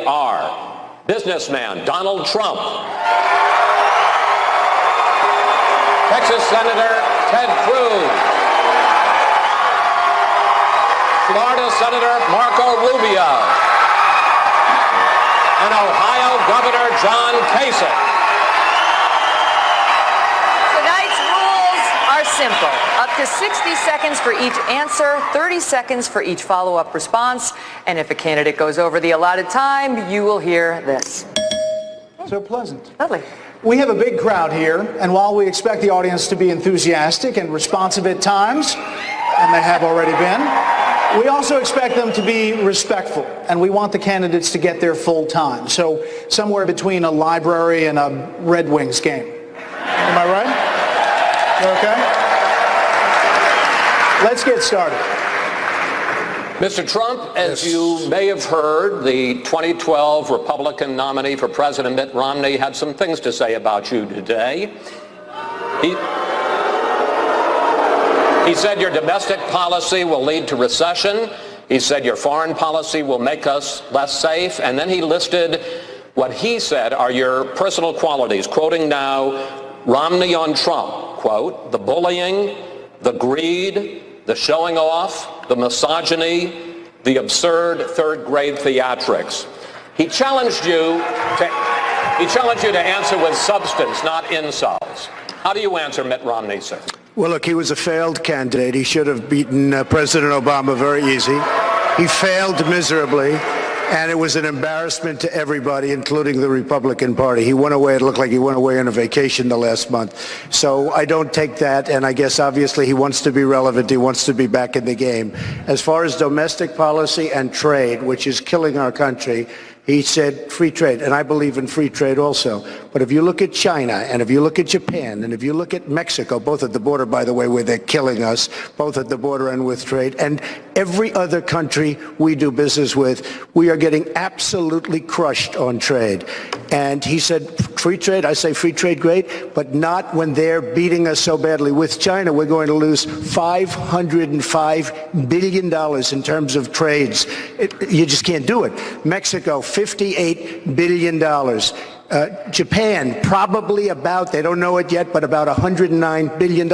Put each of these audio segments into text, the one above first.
are businessman Donald Trump, Texas Senator Ted Cruz, Florida Senator Marco Rubio, and Ohio Governor John Kasich. Tonight's rules are simple. Up to 60 seconds for each answer, 30 seconds for each follow-up response, and if a candidate goes over the allotted time, you will hear this. So pleasant. Lovely. We have a big crowd here, and while we expect the audience to be enthusiastic and responsive at times, and they have already been, we also expect them to be respectful, and we want the candidates to get their full time. So somewhere between a library and a Red Wings game. Am I right? You okay? Let's get started. Mr. Trump, as you may have heard, the 2012 Republican nominee for President Mitt Romney had some things to say about you today. He said your domestic policy will lead to recession. He said your foreign policy will make us less safe. And then he listed what he said are your personal qualities, quoting now Romney on Trump, quote, the bullying, the greed, the showing off, the misogyny, the absurd third-grade theatrics. He challenged you to answer with substance, not insults. How do you answer Mitt Romney, sir? Well, look, he was a failed candidate. He should have beaten President Obama very easy. He failed miserably, and it was an embarrassment to everybody, including the Republican Party. He went away, it looked like he went away on a vacation the last month. So I don't take that, and I guess obviously he wants to be relevant. He wants to be back in the game. As far as domestic policy and trade, which is killing our country, he said free trade, and I believe in free trade also. But if you look at China, and if you look at Japan, and if you look at Mexico, both at the border, by the way, where they're killing us, both at the border and with trade, and every other country we do business with, we are getting absolutely crushed on trade. And he said free trade, I say free trade great, but not when they're beating us so badly. With China, we're going to lose $505 billion in terms of trades. You just can't do it. Mexico, $58 billion. Japan, probably about, they don't know it yet, but about $109 billion.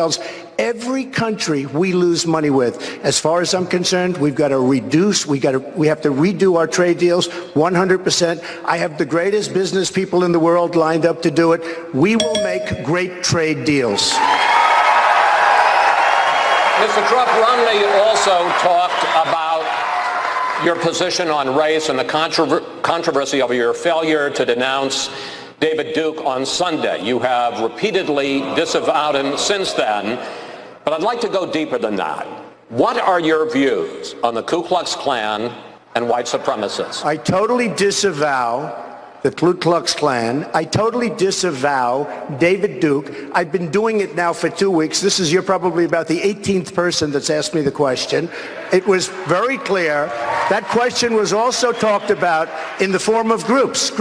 Every country we lose money with. As far as I'm concerned, we've got to reduce, we have to redo our trade deals 100%. I have the greatest business people in the world lined up to do it. We will make great trade deals. Mr. Trump, Romney also talked about your position on race and the controversy over your failure to denounce David Duke on Sunday. You have repeatedly disavowed him since then, but I'd like to go deeper than that. What are your views on the Ku Klux Klan and white supremacists? I totally disavow the Ku Klux Klan. I totally disavow David Duke. I've been doing it now for 2 weeks. You're probably about the 18th person that's asked me the question. It was very clear. That question was also talked about in the form of groups.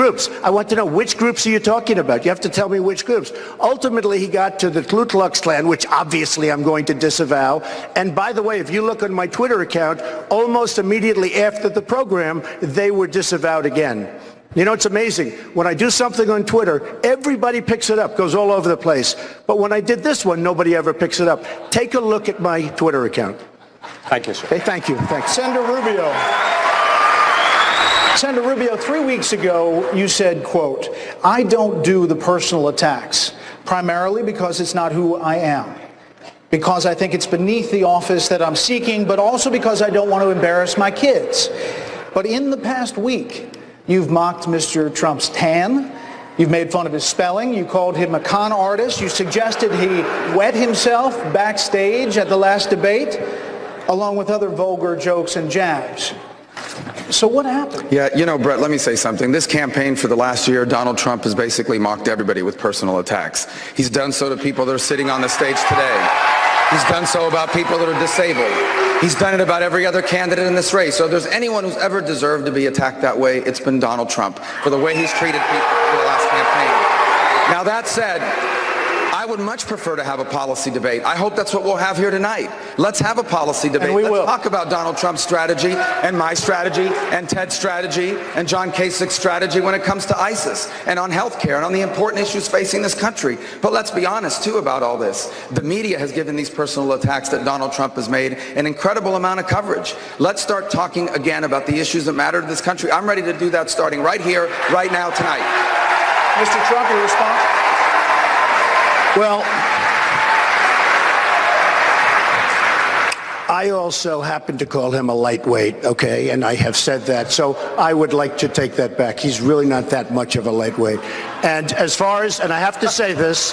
I want to know, which groups are you talking about? You have to tell me which groups. Ultimately, he got to the Ku Klux Klan, which obviously I'm going to disavow. And by the way, if you look on my Twitter account, almost immediately after the program, they were disavowed again. You know, it's amazing. When I do something on Twitter, everybody picks it up, goes all over the place. But when I did this one, nobody ever picks it up. Take a look at my Twitter account. Thank you, sir. Okay, thank you. Thanks. Senator Rubio, 3 weeks ago, you said, quote, I don't do the personal attacks, primarily because it's not who I am, because I think it's beneath the office that I'm seeking, but also because I don't want to embarrass my kids. But in the past week, you've mocked Mr. Trump's tan. You've made fun of his spelling. You called him a con artist. You suggested he wet himself backstage at the last debate, along with other vulgar jokes and jabs. So what happened? Yeah, you know, Brett, let me say something. This campaign for the last year, Donald Trump has basically mocked everybody with personal attacks. He's done so to people that are sitting on the stage today. He's done so about people that are disabled. He's done it about every other candidate in this race. So if there's anyone who's ever deserved to be attacked that way, it's been Donald Trump for the way he's treated people for the last campaign. Now, that said, I would much prefer to have a policy debate. I hope that's what we'll have here tonight. Let's have a policy debate. And we will. Let's talk about Donald Trump's strategy and my strategy and Ted's strategy and John Kasich's strategy when it comes to ISIS and on health care and on the important issues facing this country. But let's be honest, too, about all this. The media has given these personal attacks that Donald Trump has made an incredible amount of coverage. Let's start talking again about the issues that matter to this country. I'm ready to do that starting right here, right now, tonight. Mr. Trump, your response? Well, I also happen to call him a lightweight, okay, and I have said that, so I would like to take that back. He's really not that much of a lightweight. And as far as, and I have to say this,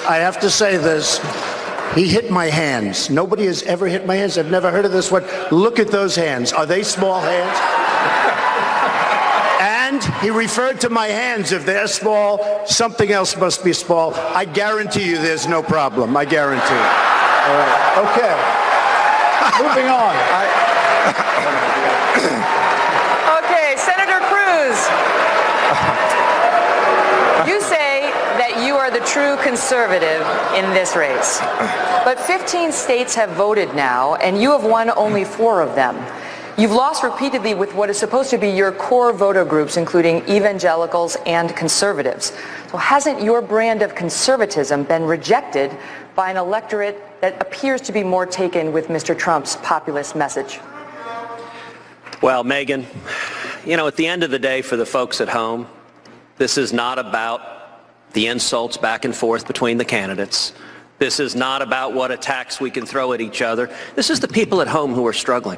he hit my hands. Nobody has ever hit my hands. I've never heard of this one. Look at those hands. Are they small hands? And he referred to my hands. If they're small, something else must be small. I guarantee you there's no problem. I guarantee it. All right. Okay. Moving on. Okay, Senator Cruz. You say that you are the true conservative in this race. But 15 states have voted now, and you have won only 4 of them. You've lost repeatedly with what is supposed to be your core voter groups, including evangelicals and conservatives. So hasn't your brand of conservatism been rejected by an electorate that appears to be more taken with Mr. Trump's populist message? Well, Megyn, you know, at the end of the day, for the folks at home, this is not about the insults back and forth between the candidates. This is not about what attacks we can throw at each other. This is the people at home who are struggling.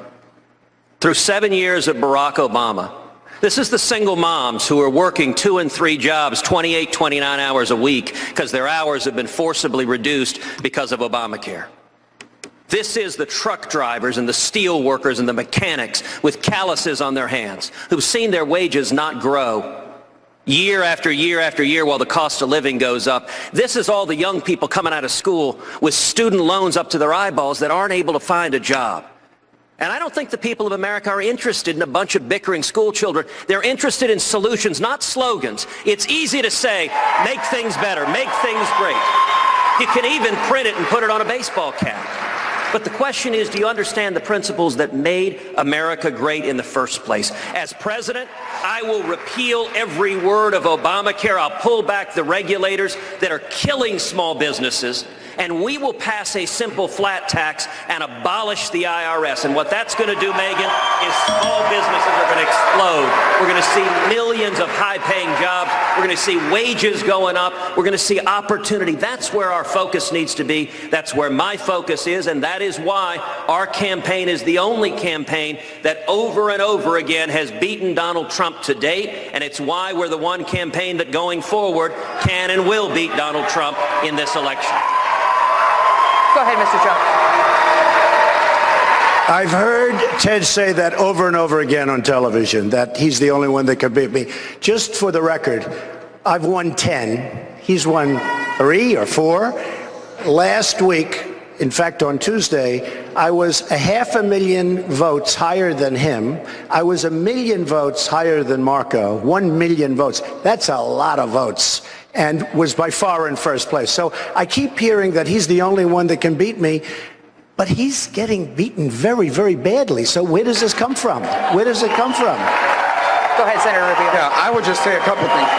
Through 7 years of Barack Obama, this is the single moms who are working 2 and 3 jobs, 28, 29 hours a week, because their hours have been forcibly reduced because of Obamacare. This is the truck drivers and the steel workers and the mechanics with calluses on their hands who've seen their wages not grow year after year after year while the cost of living goes up. This is all the young people coming out of school with student loans up to their eyeballs that aren't able to find a job. And I don't think the people of America are interested in a bunch of bickering school children. They're interested in solutions, not slogans. It's easy to say, make things better, make things great. You can even print it and put it on a baseball cap. But the question is, do you understand the principles that made America great in the first place? As president, I will repeal every word of Obamacare. I'll pull back the regulators that are killing small businesses. And we will pass a simple flat tax and abolish the IRS. And what that's going to do, Megyn, is small businesses are going to explode. We're going to see millions of high-paying jobs. We're going to see wages going up. We're going to see opportunity. That's where our focus needs to be. That's where my focus is. And that is why our campaign is the only campaign that over and over again has beaten Donald Trump to date. And it's why we're the one campaign that going forward can and will beat Donald Trump in this election. Go ahead, Mr. Trump. I've heard Ted say that over and over again on television, that he's the only one that can beat me. Just for the record, I've won 10. He's won 3 or 4. Last week, in fact, on Tuesday, I was 500,000 votes higher than him. I was 1 million votes higher than Marco. 1 million votes. That's a lot of votes. And was by far in first place. So I keep hearing that he's the only one that can beat me, but he's getting beaten very, very badly. So where does this come from? Where does it come from? Go ahead, Senator Rubio. Yeah, I would just say a couple things.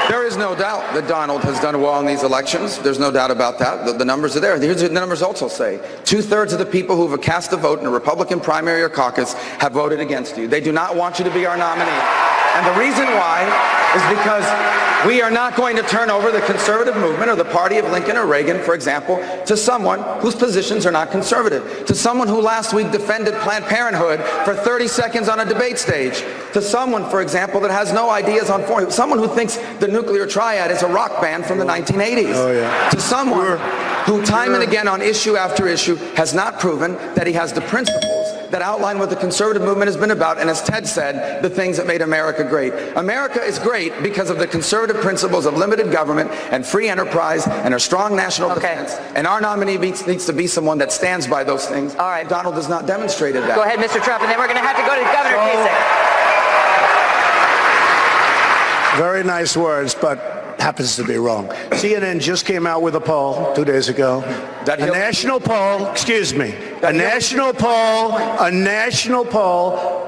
There is no doubt that Donald has done well in these elections. There's no doubt about that. The numbers are there. Here's what the numbers also say. 2/3 of the people who have cast a vote in a Republican primary or caucus have voted against you. They do not want you to be our nominee. And the reason why is because we are not going to turn over the conservative movement or the party of Lincoln or Reagan, for example, to someone whose positions are not conservative, to someone who last week defended Planned Parenthood for 30 seconds on a debate stage, to someone, for example, that has no ideas on foreign, someone who thinks the nuclear triad is a rock band from the 1980s, to someone who time and again on issue after issue has not proven that he has the principles that outline what the conservative movement has been about, and as Ted said, the things that made America great. America is great because of the conservative principles of limited government and free enterprise and a strong national defense, and our nominee needs to be someone that stands by those things. All right. Donald has not demonstrated that. Go ahead, Mr. Trump, and then we're going to have to go to Governor Kasich. Very nice words, but happens to be wrong. CNN just came out with a poll 2 days ago. A national poll, excuse me, a national poll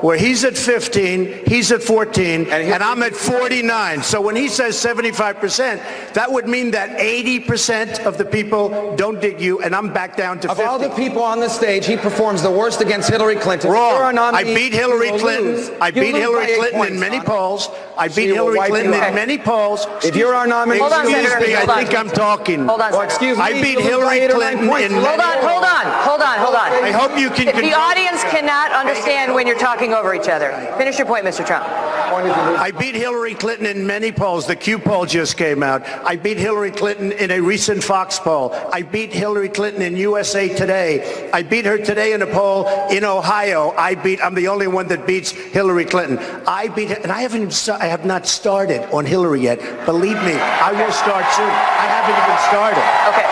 where he's at 15, he's at 14, and I'm at 49. So when he says 75%, that would mean that 80% of the people don't dig you, and I'm back down to 50. Of all the people on the stage, he performs the worst against Hillary Clinton. Wrong. I beat Hillary Clinton. I beat Hillary Clinton in many polls. I beat Hillary Clinton in many polls. If you're our nominee, excuse me, I think I'm talking. Hold on, excuse me. I beat Hillary Clinton in many polls. Hold on. I hope you can. The audience cannot understand when you're talking over each other. Finish your point, Mr. Trump. I beat Hillary Clinton in many polls. The Q poll just came out. I beat Hillary Clinton in a recent Fox poll. I beat Hillary Clinton in USA Today. I beat her today in a poll in Ohio. I'm the only one that beats Hillary Clinton. I beat her, and I have not started on Hillary yet. Believe me, I will start soon. I haven't even started. Okay.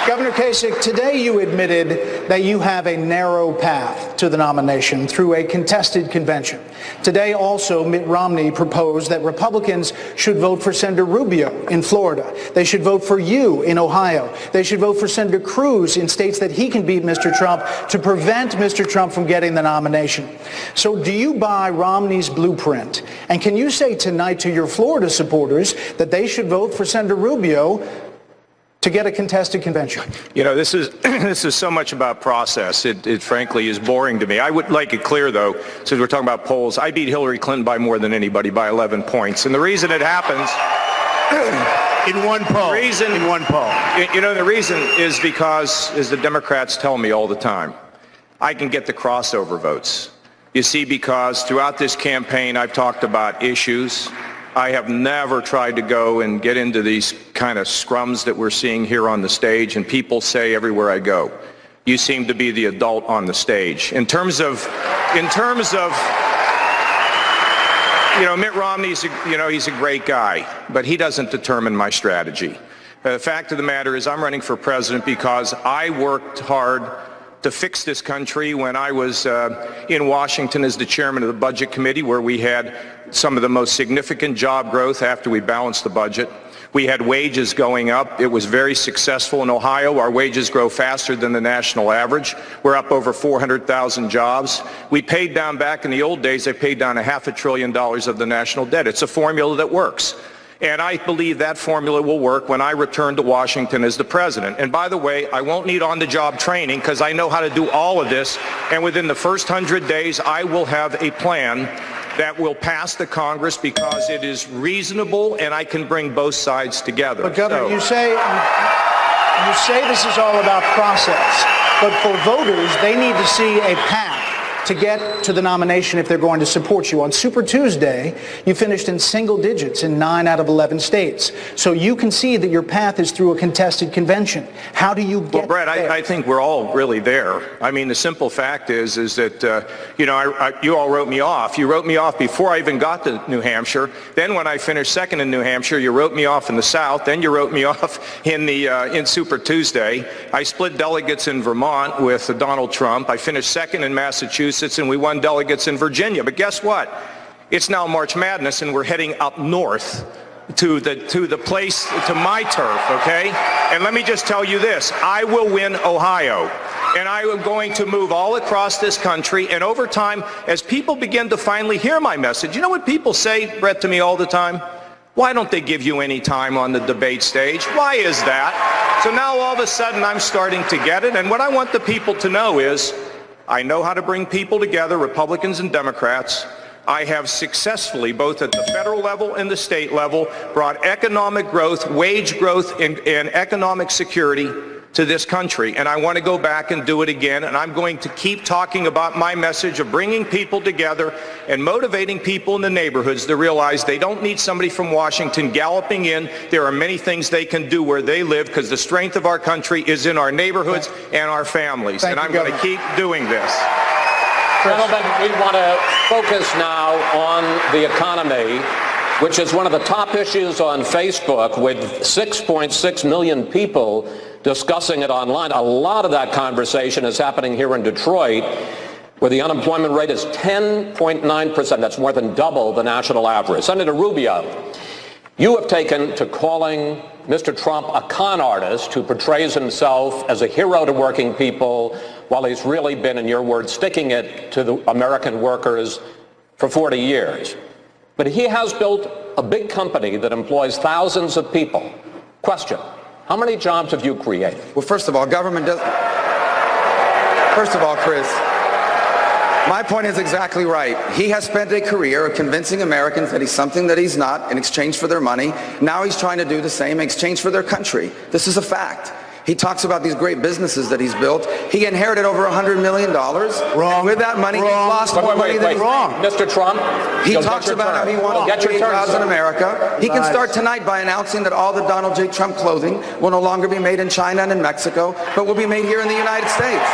Governor Kasich, today you admitted that you have a narrow path to the nomination through a contested convention. Today also, Mitt Romney proposed that Republicans should vote for Senator Rubio in Florida. They should vote for you in Ohio. They should vote for Senator Cruz in states that he can beat Mr. Trump to prevent Mr. Trump from getting the nomination. So do you buy Romney's blueprint? And can you say tonight to your Florida supporters that they should vote for Senator Rubio to get a contested convention? You know, this is so much about process. It frankly is boring to me. I would like it clear, though, since we're talking about polls, I beat Hillary Clinton by more than anybody, by 11 points. And the reason it happens... In one poll. You know, the reason is because, as the Democrats tell me all the time, I can get the crossover votes. You see, because throughout this campaign, I've talked about issues. I have never tried to go and get into these kind of scrums that we're seeing here on the stage, and people say everywhere I go, you seem to be the adult on the stage. In terms of, you know, Mitt Romney's, he's a great guy, but he doesn't determine my strategy. The fact of the matter is I'm running for president because I worked hard to fix this country when I was in Washington as the chairman of the Budget Committee, where we had some of the most significant job growth after we balanced the budget. We had wages going up. It was very successful in Ohio. Our wages grow faster than the national average. We're up over 400,000 jobs. We paid down, back in the old days, they paid down $500 billion of the national debt. It's a formula that works. And I believe that formula will work when I return to Washington as the president. And by the way, I won't need on-the-job training because I know how to do all of this. And within the first 100 days, I will have a plan that will pass the Congress because it is reasonable and I can bring both sides together. But Governor, you say this is all about process. But for voters, they need to see a path to get to the nomination if they're going to support you. On Super Tuesday, you finished in single digits in 9 out of 11 states. So you can see that your path is through a contested convention. How do you get Well, Brett, there? I think we're all really there. I mean, the simple fact is that, you all wrote me off. You wrote me off before I even got to New Hampshire. Then when I finished second in New Hampshire, you wrote me off in the South. Then you wrote me off in Super Tuesday. I split delegates in Vermont with Donald Trump. I finished second in Massachusetts, and we won delegates in Virginia. But guess what? It's now March Madness, and we're heading up north to my turf, okay? And let me just tell you this. I will win Ohio. And I am going to move all across this country. And over time, as people begin to finally hear my message, you know what people say, Brett, to me all the time? Why don't they give you any time on the debate stage? Why is that? So now all of a sudden I'm starting to get it. And what I want the people to know is I know how to bring people together, Republicans and Democrats. I have successfully, both at the federal level and the state level, brought economic growth, wage growth, and economic security to this country. And I want to go back and do it again. And I'm going to keep talking about my message of bringing people together and motivating people in the neighborhoods to realize they don't need somebody from Washington galloping in. There are many things they can do where they live because the strength of our country is in our neighborhoods and our families. And I'm going to keep doing this. Gentlemen, we want to focus now on the economy, which is one of the top issues on Facebook, with 6.6 million people discussing it online. A lot of that conversation is happening here in Detroit. where the unemployment rate is 10.9%. That's more than double the national average. Senator Rubio, you have taken to calling Mr. Trump a con artist who portrays himself as a hero to working people while he's really been, in your words, sticking it to the American workers for 40 years. But he has built a big company that employs thousands of people. Question, how many jobs have you created? Well, first of all, government does... First of all, Chris, my point is exactly right. He has spent a career convincing Americans that he's something that he's not in exchange for their money. Now he's trying to do the same in exchange for their country. This is a fact. He talks about these great businesses that he's built. He inherited over $100 million. Wrong. And with that money, he lost more money than wrong. Mr. Trump, he talks about how he wants to create jobs in America. He can start tonight by announcing that all the Donald J. Trump clothing will no longer be made in China and in Mexico, but will be made here in the United States.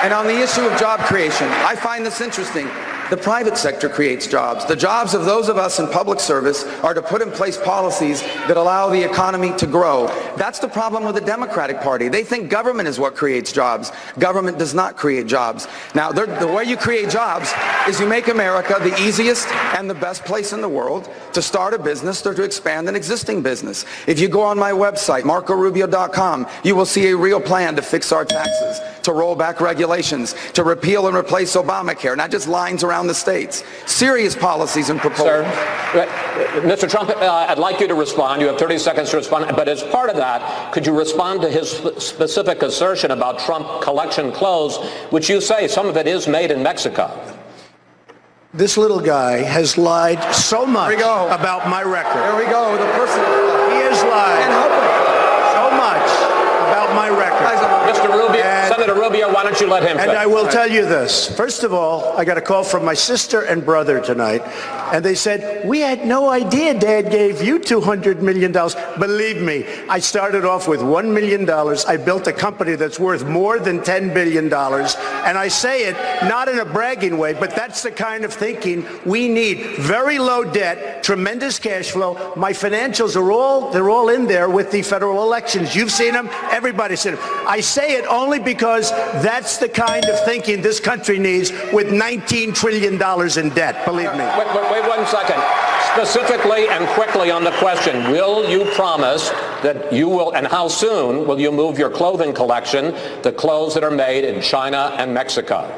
And on the issue of job creation, I find this interesting. The private sector creates jobs. The jobs of those of us in public service are to put in place policies that allow the economy to grow. That's the problem with the Democratic Party. They think government is what creates jobs. Government does not create jobs. Now, the way you create jobs is you make America the easiest and the best place in the world to start a business or to expand an existing business. If you go on my website, marcorubio.com, you will see a real plan to fix our taxes, to roll back regulations, to repeal and replace Obamacare, not just lines around the states. Serious policies and proposals. Sir, Mr. Trump, I'd like you to respond. You have 30 seconds to respond. But as part of that, could you respond to his specific assertion about Trump collection clothes, which you say some of it is made in Mexico? This little guy has lied so much about my record. There we go. The person. He has lied so much about my record. Mr. Rubio, Senator Rubio, why don't you let him And I will tell you this. First of all, I got a call from my sister and brother tonight, and they said, we had no idea Dad gave you $200 million. Believe me, I started off with $1 million. I built a company that's worth more than $10 billion. And I say it not in a bragging way, but that's the kind of thinking we need. Very low debt, tremendous cash flow. My financials are they're all in there with the federal elections. You've seen them. Everybody's seen them. I say it only because that's the kind of thinking this country needs with $19 trillion in debt. Believe me. Wait 1 second. Specifically and quickly on the question, will you promise that you will, and how soon will you move your clothing collection, the clothes that are made in China and Mexico?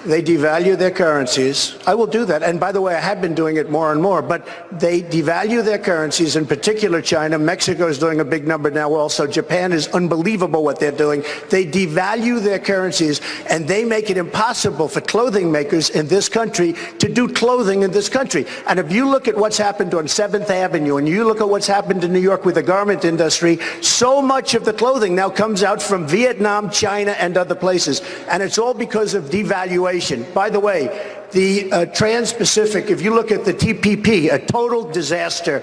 They devalue their currencies. I will do that. And by the way, I have been doing it more and more, but they devalue their currencies, in particular China. Mexico is doing a big number now also. Japan is unbelievable what they're doing. They devalue their currencies, and they make it impossible for clothing makers in this country to do clothing in this country. And if you look at what's happened on 7th Avenue, and you look at what's happened in New York with the garment industry, so much of the clothing now comes out from Vietnam, China, and other places. And it's all because of devaluation. By the way, the Trans-Pacific, if you look at the TPP, a total disaster,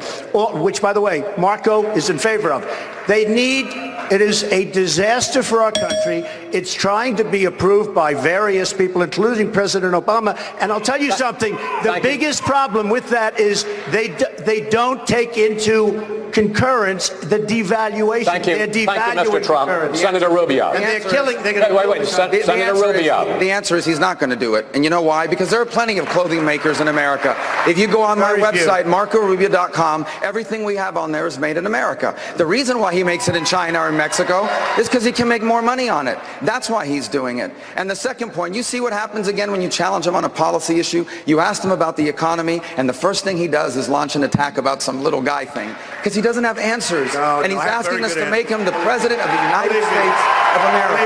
which, by the way, Marco is in favor of. It is a disaster for our country. It's trying to be approved by various people, including President Obama. And I'll tell you something, the biggest problem with that is they don't take into concurrence the devaluation. Thank you. They're devaluing Thank you, Mr. Trump. Senator Rubio. And they're killing. Senator Rubio. The answer is he's not going to do it. And you know why? Because there are plenty of clothing makers in America. If you go on my website, marcorubio.com, everything we have on there is made in America. The reason why he makes it in China or in Mexico is because he can make more money on it. That's why he's doing it. And the second point, you see what happens again when you challenge him on a policy issue? You ask him about the economy, and the first thing he does is launch an attack about some little guy thing. Because he doesn't have answers. And he's asking us to make him the president of the United States of America.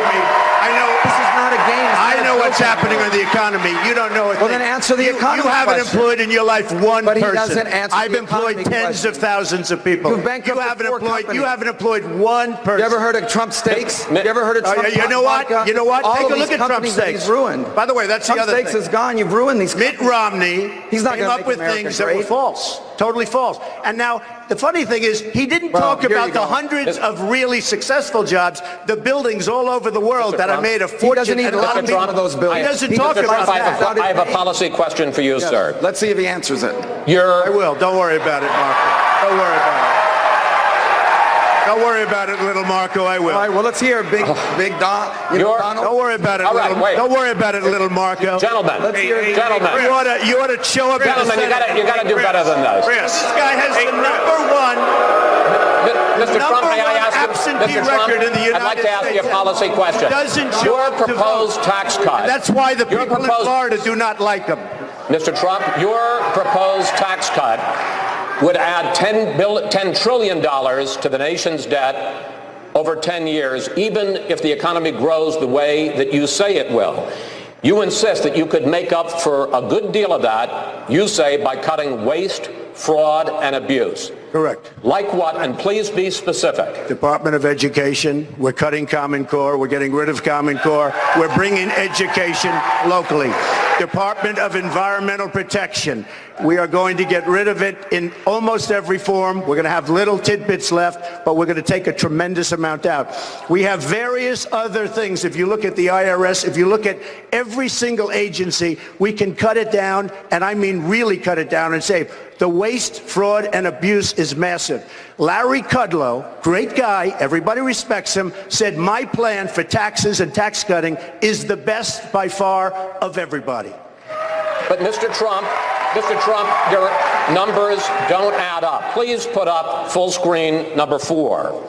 I know. This is not a game. I know what's happening on the economy. You don't know it. Well, then answer the economy You haven't question. employed in your life one But he person. doesn't answer I've the employed economy tens question. of thousands of people. You've bankrupted four companies. You haven't employed one person. You ever heard of Trump Steaks? You ever heard of Trump You know what? vodka? You know what? All Take of a these look at Trump companies that Steaks. He's ruined. By the way, that's Trump the other Steaks thing. is gone. You've ruined these Mitt companies. Romney He's not came gonna up make with America things that were great. false. Totally false. And now, the funny thing is, he didn't talk here you about the go. hundreds of really successful jobs, the buildings all over the world that are made a fortune. doesn't even and a lot look of at one people- of those buildings. He doesn't He talk doesn't about talk that. about I have a policy question for you, sir. Let's see if he answers it. I will. Don't worry about it, Marco. Don't worry about it. Don't worry about it, little Marco. I will. All right, well, let's hear Big Don. Donald. Don't worry about it, Don't worry about it, little Marco. Gentlemen, Gentlemen. You ought to show up. Gentlemen, you got to do better than this. This guy has the number one Mr. Trump, may I ask you, absentee Mr. Trump, record in the United I'd like to ask you a States. policy question. Doesn't show Your up to proposed vote. tax cut. That's why the people in Florida do not like him. Mr. Trump, your proposed tax cut would add $10 trillion to the nation's debt over 10 years, even if the economy grows the way that you say it will. You insist that you could make up for a good deal of that, you say, by cutting waste, fraud, and abuse. Correct. Like what? And please be specific. Department of Education, we're cutting Common Core, we're getting rid of Common Core, we're bringing education locally. Department of Environmental Protection, we are going to get rid of it in almost every form. We're going to have little tidbits left, but we're going to take a tremendous amount out. We have various other things. If you look at the IRS, if you look at every single agency, we can cut it down, and I mean really cut it down and save. The waste, fraud, and abuse is massive. Larry Kudlow, great guy, everybody respects him, said my plan for taxes and tax cutting is the best by far of everybody. But Mr. Trump, your numbers don't add up. Please put up full screen number 4.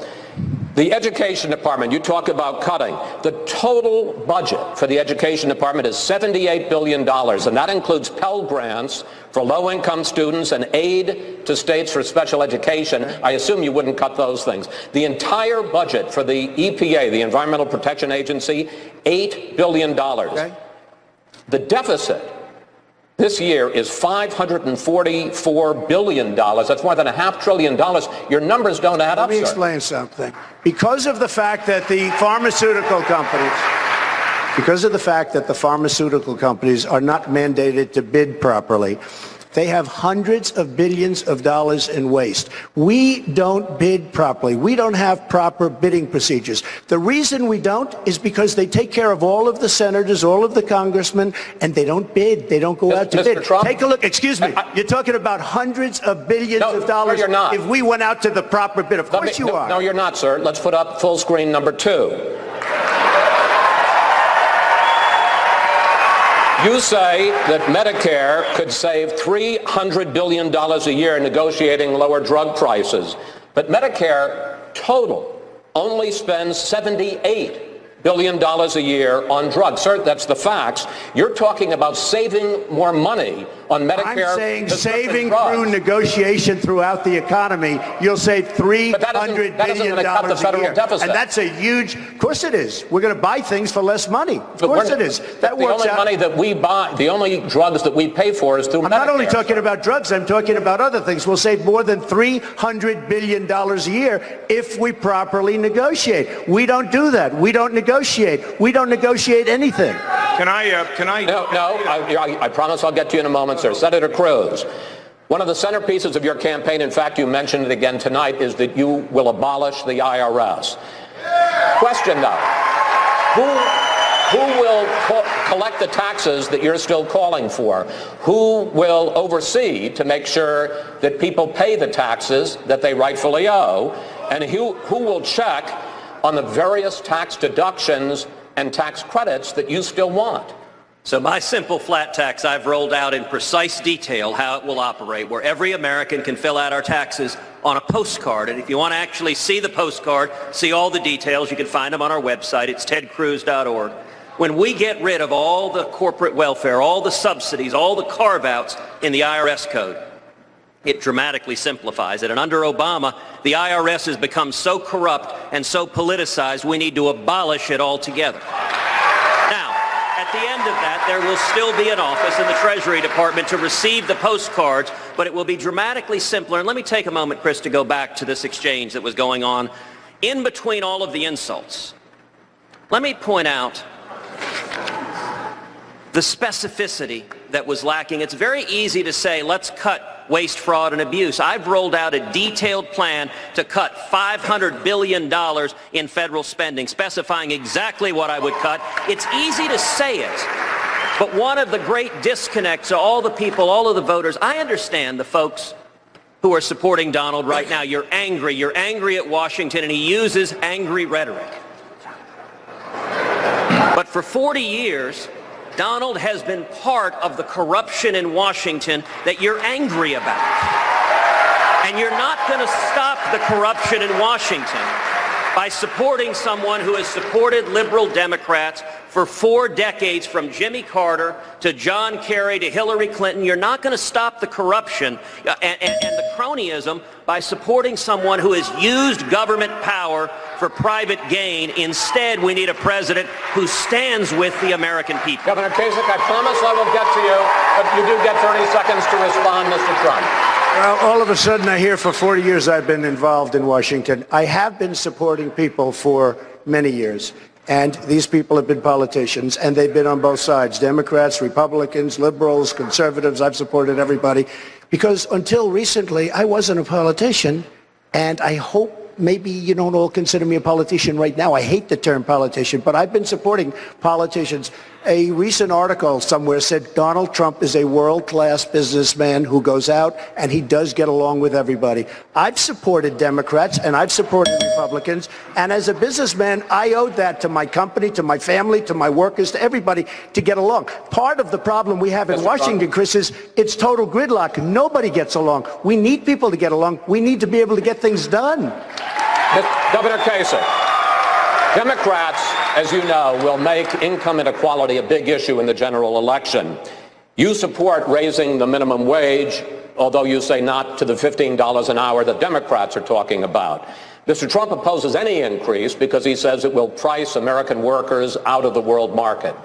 The Education Department, you talk about cutting. The total budget for the Education Department is $78 billion, and that includes Pell Grants for low-income students and aid to states for special education. I assume you wouldn't cut those things. The entire budget for the EPA, the Environmental Protection Agency, $8 billion. Okay. The deficit this year is $544 billion. That's more than $500 billion. Your numbers don't add up, Let me sir. explain something. Because of the fact that the pharmaceutical companies are not mandated to bid properly, they have hundreds of billions of dollars in waste. We don't bid properly. We don't have proper bidding procedures. The reason we don't is because they take care of all of the senators, all of the congressmen, and they don't bid. They don't go out to bid. Trump? Take a look. Excuse me. You're talking about hundreds of billions of dollars. No, you're not. If we went out to the proper bid. Of course you are. No, you're not, sir. Let's put up full screen number 2. You say that Medicare could save $300 billion a year negotiating lower drug prices. But Medicare total only spends $78 billion a year on drugs. Sir, that's the facts. You're talking about saving more money on Medicare. I'm saying saving through negotiation throughout the economy, you'll save $300 billion cut the federal a year. deficit. And that's a huge, of course it is. We're going to buy things for less money. Of course it is. That the works only out. money that we buy, the only drugs that we pay for is through Medicare. I'm not only talking about drugs, I'm talking about other things. We'll save more than $300 billion a year if we properly negotiate. We don't do that. We don't negotiate. We don't negotiate anything. Can I? No, I promise I'll get to you in a moment, sir. Senator Cruz, one of the centerpieces of your campaign, in fact, you mentioned it again tonight, is that you will abolish the IRS. Question, though. Who will collect the taxes that you're still calling for? Who will oversee to make sure that people pay the taxes that they rightfully owe? And who will check on the various tax deductions and tax credits that you still want? So my simple flat tax, I've rolled out in precise detail how it will operate, where every American can fill out our taxes on a postcard. And if you want to actually see the postcard, see all the details, you can find them on our website. It's tedcruz.org. When we get rid of all the corporate welfare, all the subsidies, all the carve-outs in the IRS code, it dramatically simplifies it. And under Obama, the IRS has become so corrupt and so politicized, we need to abolish it altogether. Now, at the end of that, there will still be an office in the Treasury Department to receive the postcards, but it will be dramatically simpler. And let me take a moment, Chris, to go back to this exchange that was going on in between all of the insults. Let me point out the specificity that was lacking. It's very easy to say, let's cut waste, fraud, and abuse. I've rolled out a detailed plan to cut $500 billion in federal spending, specifying exactly what I would cut. It's easy to say it, but one of the great disconnects to all the people, all of the voters, I understand the folks who are supporting Donald right now. You're angry. You're angry at Washington, and he uses angry rhetoric. But for 40 years, Donald has been part of the corruption in Washington that you're angry about. And you're not going to stop the corruption in Washington by supporting someone who has supported liberal Democrats for 4 decades, from Jimmy Carter to John Kerry to Hillary Clinton. You're not going to stop the corruption and the cronyism by supporting someone who has used government power for private gain. Instead, we need a president who stands with the American people. Governor Kasich, I promise I will get to you, but you do get 30 seconds to respond, Mr. Trump. Well, all of a sudden, I hear for 40 years I've been involved in Washington. I have been supporting people for many years. And these people have been politicians, and they've been on both sides, Democrats, Republicans, liberals, conservatives. I've supported everybody. Because until recently, I wasn't a politician, and I hope maybe you don't all consider me a politician right now. I hate the term politician, but I've been supporting politicians. A recent article somewhere said Donald Trump is a world-class businessman who goes out and he does get along with everybody. I've supported Democrats and I've supported Republicans, and as a businessman, I owed that to my company, to my family, to my workers, to everybody to get along. Part of the problem we have in Washington, Chris, is it's total gridlock. Nobody gets along. We need people to get along. We need to be able to get things done. Governor Kasich, Democrats, as you know, will make income inequality a big issue in the general election. You support raising the minimum wage, although you say not to the $15 an hour that Democrats are talking about. Mr. Trump opposes any increase because he says it will price American workers out of the world market.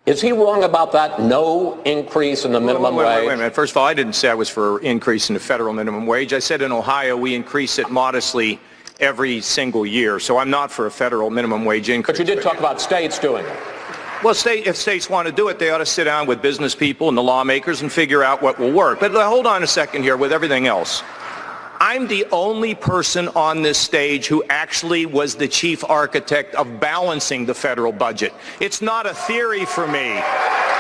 Is he wrong about that? No increase in the minimum wage? Wait a minute. First of all, I didn't say I was for increase in the federal minimum wage. I said in Ohio we increase it modestly every single year. So I'm not for a federal minimum wage increase. But you did talk about states doing it. Well, if states want to do it, they ought to sit down with business people and the lawmakers and figure out what will work. But hold on a second here with everything else. I'm the only person on this stage who actually was the chief architect of balancing the federal budget. It's not a theory for me.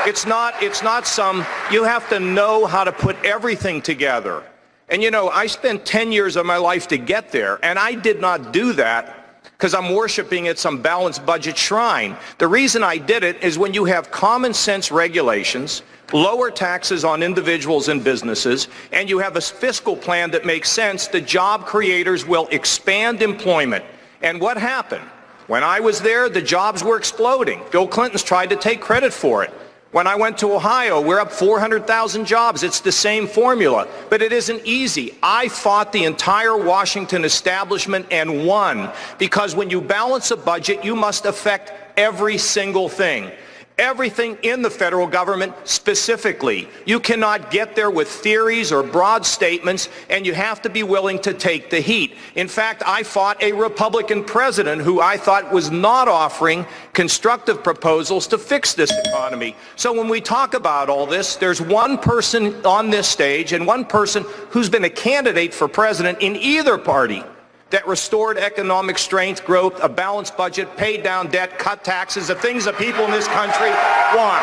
It's not some, you have to know how to put everything together. And you know, I spent 10 years of my life to get there, and I did not do that because I'm worshiping at some balanced budget shrine. The reason I did it is when you have common sense regulations, lower taxes on individuals and businesses, and you have a fiscal plan that makes sense, the job creators will expand employment. And what happened? When I was there, the jobs were exploding. Bill Clinton's tried to take credit for it. When I went to Ohio, we're up 400,000 jobs. It's the same formula, but it isn't easy. I fought the entire Washington establishment and won, because when you balance a budget, you must affect every single thing. Everything in the federal government specifically. You cannot get there with theories or broad statements, and you have to be willing to take the heat. In fact, I fought a Republican president who I thought was not offering constructive proposals to fix this economy. So when we talk about all this, there's one person on this stage and one person who's been a candidate for president in either party that restored economic strength, growth, a balanced budget, paid down debt, cut taxes, the things that people in this country want.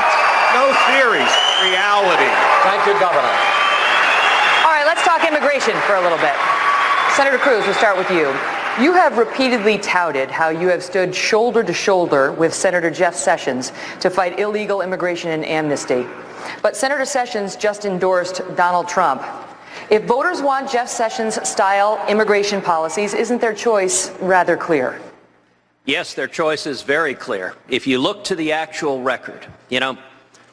No theories, reality. Thank you, Governor. All right, let's talk immigration for a little bit. Senator Cruz, we'll start with you. You have repeatedly touted how you have stood shoulder to shoulder with Senator Jeff Sessions to fight illegal immigration and amnesty. But Senator Sessions just endorsed Donald Trump. If voters want Jeff Sessions-style immigration policies, isn't their choice rather clear? Yes, their choice is very clear. If you look to the actual record, you know,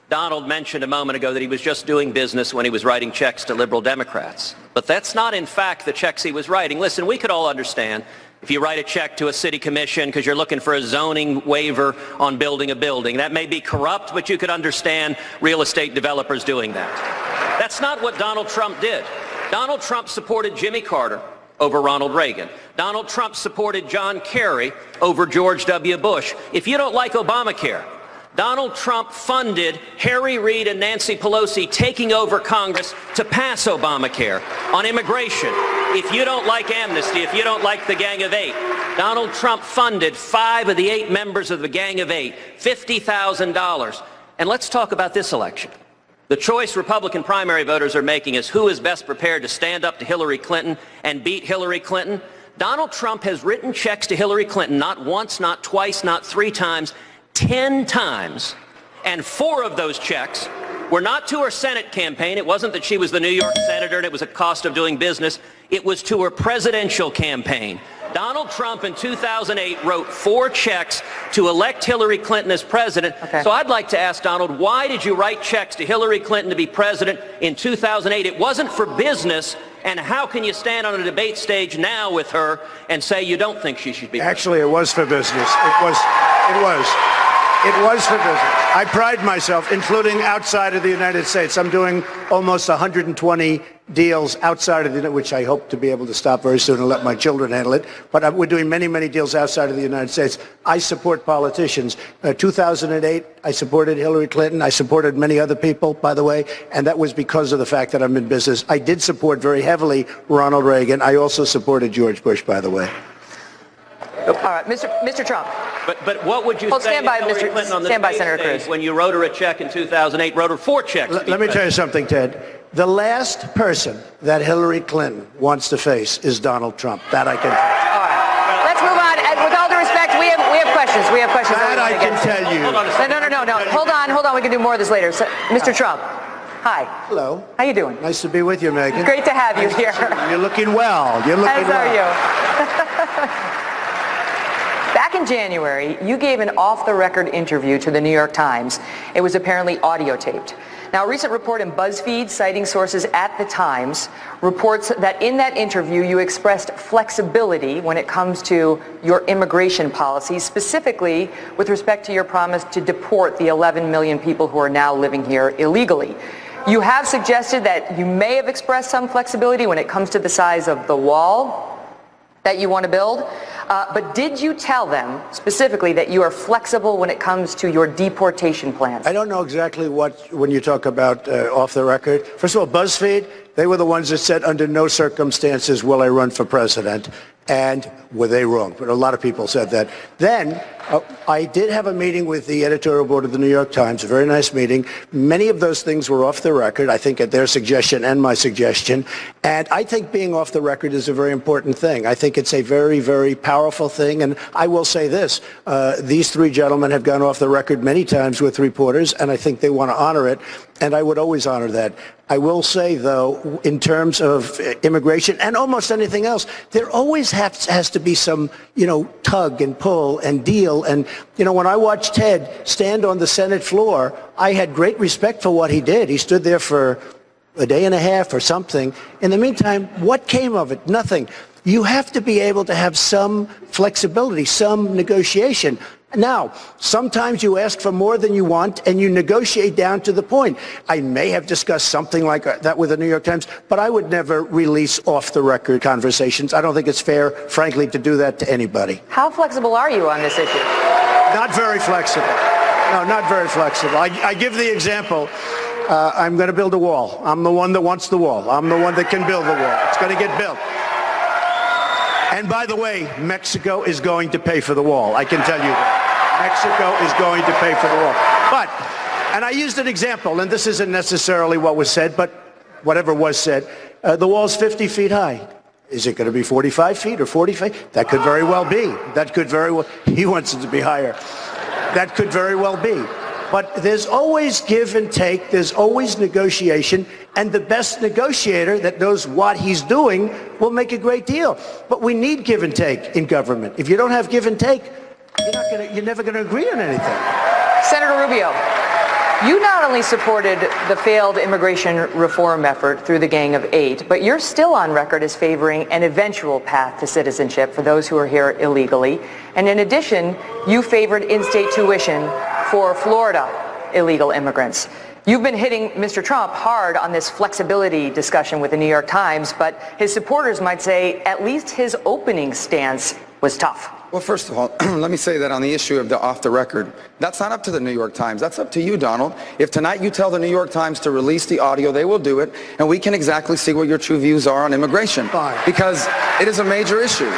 Donald mentioned a moment ago that he was just doing business when he was writing checks to liberal Democrats. But that's not, in fact, the checks he was writing. Listen, we could all understand if you write a check to a city commission because you're looking for a zoning waiver on building a building. That may be corrupt, but you could understand real estate developers doing that. That's not what Donald Trump did. Donald Trump supported Jimmy Carter over Ronald Reagan. Donald Trump supported John Kerry over George W. Bush. If you don't like Obamacare, Donald Trump funded Harry Reid and Nancy Pelosi taking over Congress to pass Obamacare on immigration. If you don't like amnesty, if you don't like the Gang of Eight, Donald Trump funded 5 of the 8 members of the Gang of Eight, $50,000. And let's talk about this election. The choice Republican primary voters are making is who is best prepared to stand up to Hillary Clinton and beat Hillary Clinton. Donald Trump has written checks to Hillary Clinton not once, not twice, not 3 times, 10 times. And 4 of those checks were not to her Senate campaign. It wasn't that she was the New York senator and it was a cost of doing business. It was to her presidential campaign. Donald Trump in 2008 wrote 4 checks to elect Hillary Clinton as president. Okay. So I'd like to ask Donald, why did you write checks to Hillary Clinton to be president in 2008? It wasn't for business. And how can you stand on a debate stage now with her and say you don't think she should be president? Actually, it was for business. It was for business. I pride myself, including outside of the United States. I'm doing almost 120 deals outside of the United States, which I hope to be able to stop very soon and let my children handle it. But we're doing many, many deals outside of the United States. I support politicians. 2008, I supported Hillary Clinton. I supported many other people, by the way, and that was because of the fact that I'm in business. I did support very heavily Ronald Reagan. I also supported George Bush, by the way. All right, Mr. Trump. But what would you say stand by, to Hillary Clinton on the stand by, debate Senator stage Cruz. when you wrote her a check in 2008, wrote her 4 checks? Let me tell you something, Ted. The last person that Hillary Clinton wants to face is Donald Trump. That I can tell you. All right. Let's move on. And with all due respect, we have questions. We have questions. That I can tell you. Hold on a second. No. Hold on. We can do more of this later. So, Mr. Trump. Hi. Hello. How you doing? Nice to be with you, Megan. Great to have you here. You're looking well. You're looking As well. are you. Back in January, you gave an off-the-record interview to the New York Times. It was apparently audio taped. Now, a recent report in BuzzFeed, citing sources at the Times, reports that in that interview you expressed flexibility when it comes to your immigration policy, specifically with respect to your promise to deport the 11 million people who are now living here illegally. You have suggested that you may have expressed some flexibility when it comes to the size of the wall that you want to build, but did you tell them specifically that you are flexible when it comes to your deportation plans? I don't know exactly when you talk about off the record. First of all, BuzzFeed, they were the ones that said under no circumstances will I run for president. And were they wrong? But a lot of people said that. Then I did have a meeting with the editorial board of the New York Times, a very nice meeting. Many of those things were off the record, I think at their suggestion and my suggestion. And I think being off the record is a very important thing. I think it's a very, very powerful thing. And I will say this, these 3 gentlemen have gone off the record many times with reporters, and I think they want to honor it. And I would always honor that. I will say, though, in terms of immigration and almost anything else, there always has to be some, tug and pull and deal. And, when I watched Ted stand on the Senate floor, I had great respect for what he did. He stood there for a day and a half or something. In the meantime, what came of it? Nothing. You have to be able to have some flexibility, some negotiation. Now, sometimes you ask for more than you want and you negotiate down to the point. I may have discussed something like that with the New York Times, but I would never release off-the-record conversations. I don't think it's fair, frankly, to do that to anybody. How flexible are you on this issue? Not very flexible. No, not very flexible. I give the example. I'm going to build a wall. I'm the one that wants the wall. I'm the one that can build the wall. It's going to get built. And by the way, Mexico is going to pay for the wall. I can tell you that. Mexico is going to pay for the wall. But, and I used an example, and this isn't necessarily what was said, but whatever was said, the wall's 50 feet high. Is it going to be 45 feet or 40 feet? That could very well be. That could very well, he wants it to be higher. That could very well be. But there's always give and take. There's always negotiation. And the best negotiator that knows what he's doing will make a great deal. But we need give and take in government. If you don't have give and take, you're never going to agree on anything. Senator Rubio, you not only supported the failed immigration reform effort through the Gang of 8, but you're still on record as favoring an eventual path to citizenship for those who are here illegally. And in addition, you favored in-state tuition for Florida illegal immigrants. You've been hitting Mr. Trump hard on this flexibility discussion with the New York Times, but his supporters might say at least his opening stance was tough. Well, first of all, let me say that on the issue of the off the record, that's not up to the New York Times. That's up to you, Donald. If tonight you tell the New York Times to release the audio, they will do it, and we can exactly see what your true views are on immigration. Fine. Because it is a major issue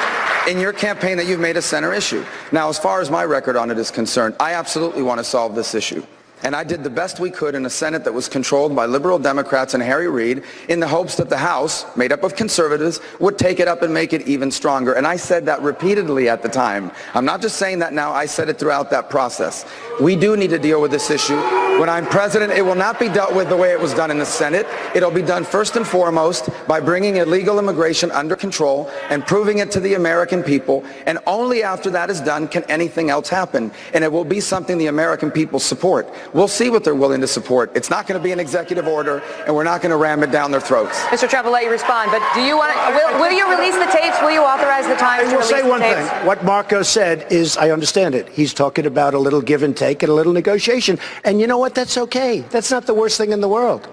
in your campaign that you've made a center issue. Now, as far as my record on it is concerned, I absolutely want to solve this issue. And I did the best we could in a Senate that was controlled by liberal Democrats and Harry Reid in the hopes that the House, made up of conservatives, would take it up and make it even stronger. And I said that repeatedly at the time. I'm not just saying that now. I said it throughout that process. We do need to deal with this issue. When I'm president, it will not be dealt with the way it was done in the Senate. It'll be done first and foremost by bringing illegal immigration under control and proving it to the American people. And only after that is done can anything else happen. And it will be something the American people support. We'll see what they're willing to support. It's not going to be an executive order, and we're not going to ram it down their throats. Mr. Trump will let you respond, but do you want to, will you release the tapes? Will you authorize the Times to release the tapes? I will say one thing. What Marco said is, I understand it. He's talking about a little give and take and a little negotiation. And you know what? That's okay. That's not the worst thing in the world.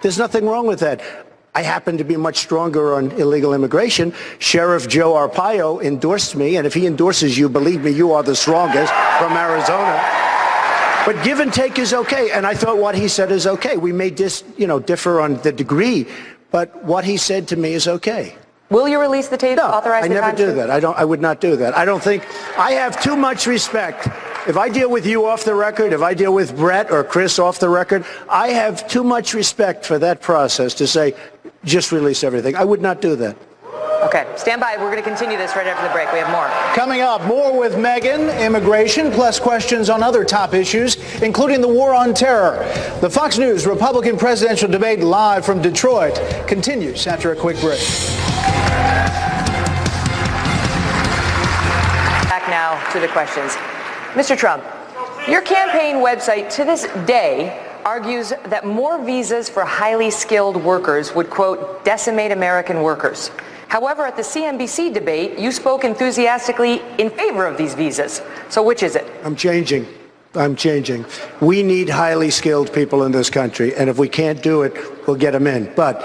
There's nothing wrong with that. I happen to be much stronger on illegal immigration. Sheriff Joe Arpaio endorsed me, and if he endorses you, believe me, you are the strongest from Arizona. But give and take is okay, and I thought what he said is okay. We may differ on the degree, but what he said to me is okay. Will you release the tapes? No, authorize I the never Times do that. I would not do that. I don't think I have too much respect. If I deal with you off the record, if I deal with Brett or Chris off the record, I have too much respect for that process to say, just release everything. I would not do that. Okay, stand by. We're going to continue this right after the break. We have more. Coming up, more with Megyn, immigration, plus questions on other top issues, including the war on terror. The Fox News Republican presidential debate live from Detroit continues after a quick break. Back now to the questions. Mr. Trump, your campaign website to this day argues that more visas for highly skilled workers would, quote, decimate American workers. However, at the CNBC debate, you spoke enthusiastically in favor of these visas. So which is it? I'm changing. We need highly skilled people in this country, and if we can't do it, we'll get them in. But,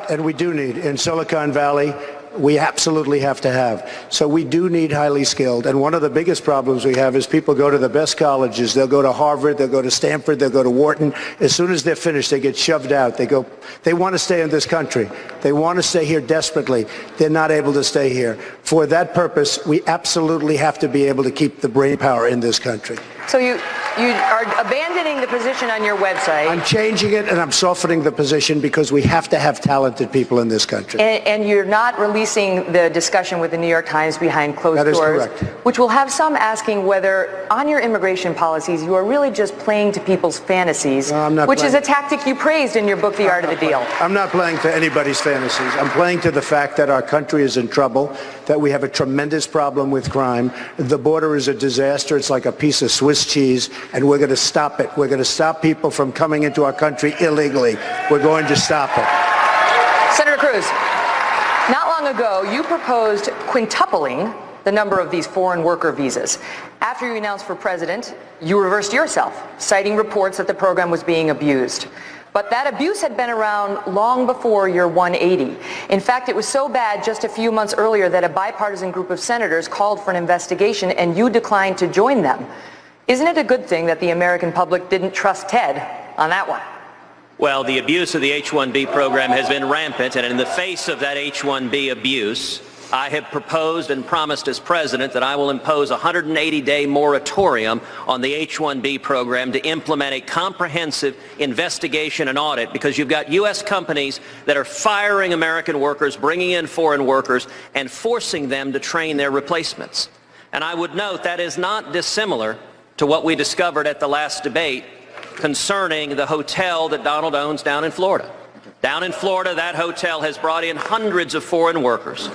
and we do need, in Silicon Valley, we absolutely have to have. So we do need highly skilled. And one of the biggest problems we have is people go to the best colleges. They'll go to Harvard, they'll go to Stanford, they'll go to Wharton. As soon as they're finished, they get shoved out. They want to stay in this country. They want to stay here desperately. They're not able to stay here. For that purpose, we absolutely have to be able to keep the brain power in this country. So you are abandoning the position on your website. I'm changing it, and I'm softening the position because we have to have talented people in this country. And you're not releasing the discussion with the New York Times behind closed doors. That is correct. Which will have some asking whether on your immigration policies you are really just playing to people's fantasies, which is a tactic you praised in your book, The Art of the Deal. I'm not playing to anybody's fantasies. I'm playing to the fact that our country is in trouble, that we have a tremendous problem with crime. The border is a disaster. It's like a piece of Swiss cheese, and we're going to stop it. We're going to stop people from coming into our country illegally. We're going to stop it. Senator Cruz, not long ago, you proposed quintupling the number of these foreign worker visas. After you announced for president, you reversed yourself, citing reports that the program was being abused. But that abuse had been around long before your 180. In fact, it was so bad just a few months earlier that a bipartisan group of senators called for an investigation, and you declined to join them. Isn't it a good thing that the American public didn't trust Ted on that one? Well, the abuse of the H-1B program has been rampant, and in the face of that H-1B abuse, I have proposed and promised as president that I will impose a 180-day moratorium on the H-1B program to implement a comprehensive investigation and audit, because you've got U.S. companies that are firing American workers, bringing in foreign workers, and forcing them to train their replacements. And I would note that is not dissimilar to what we discovered at the last debate concerning the hotel that Donald owns down in Florida. Down in Florida, that hotel has brought in hundreds of foreign workers.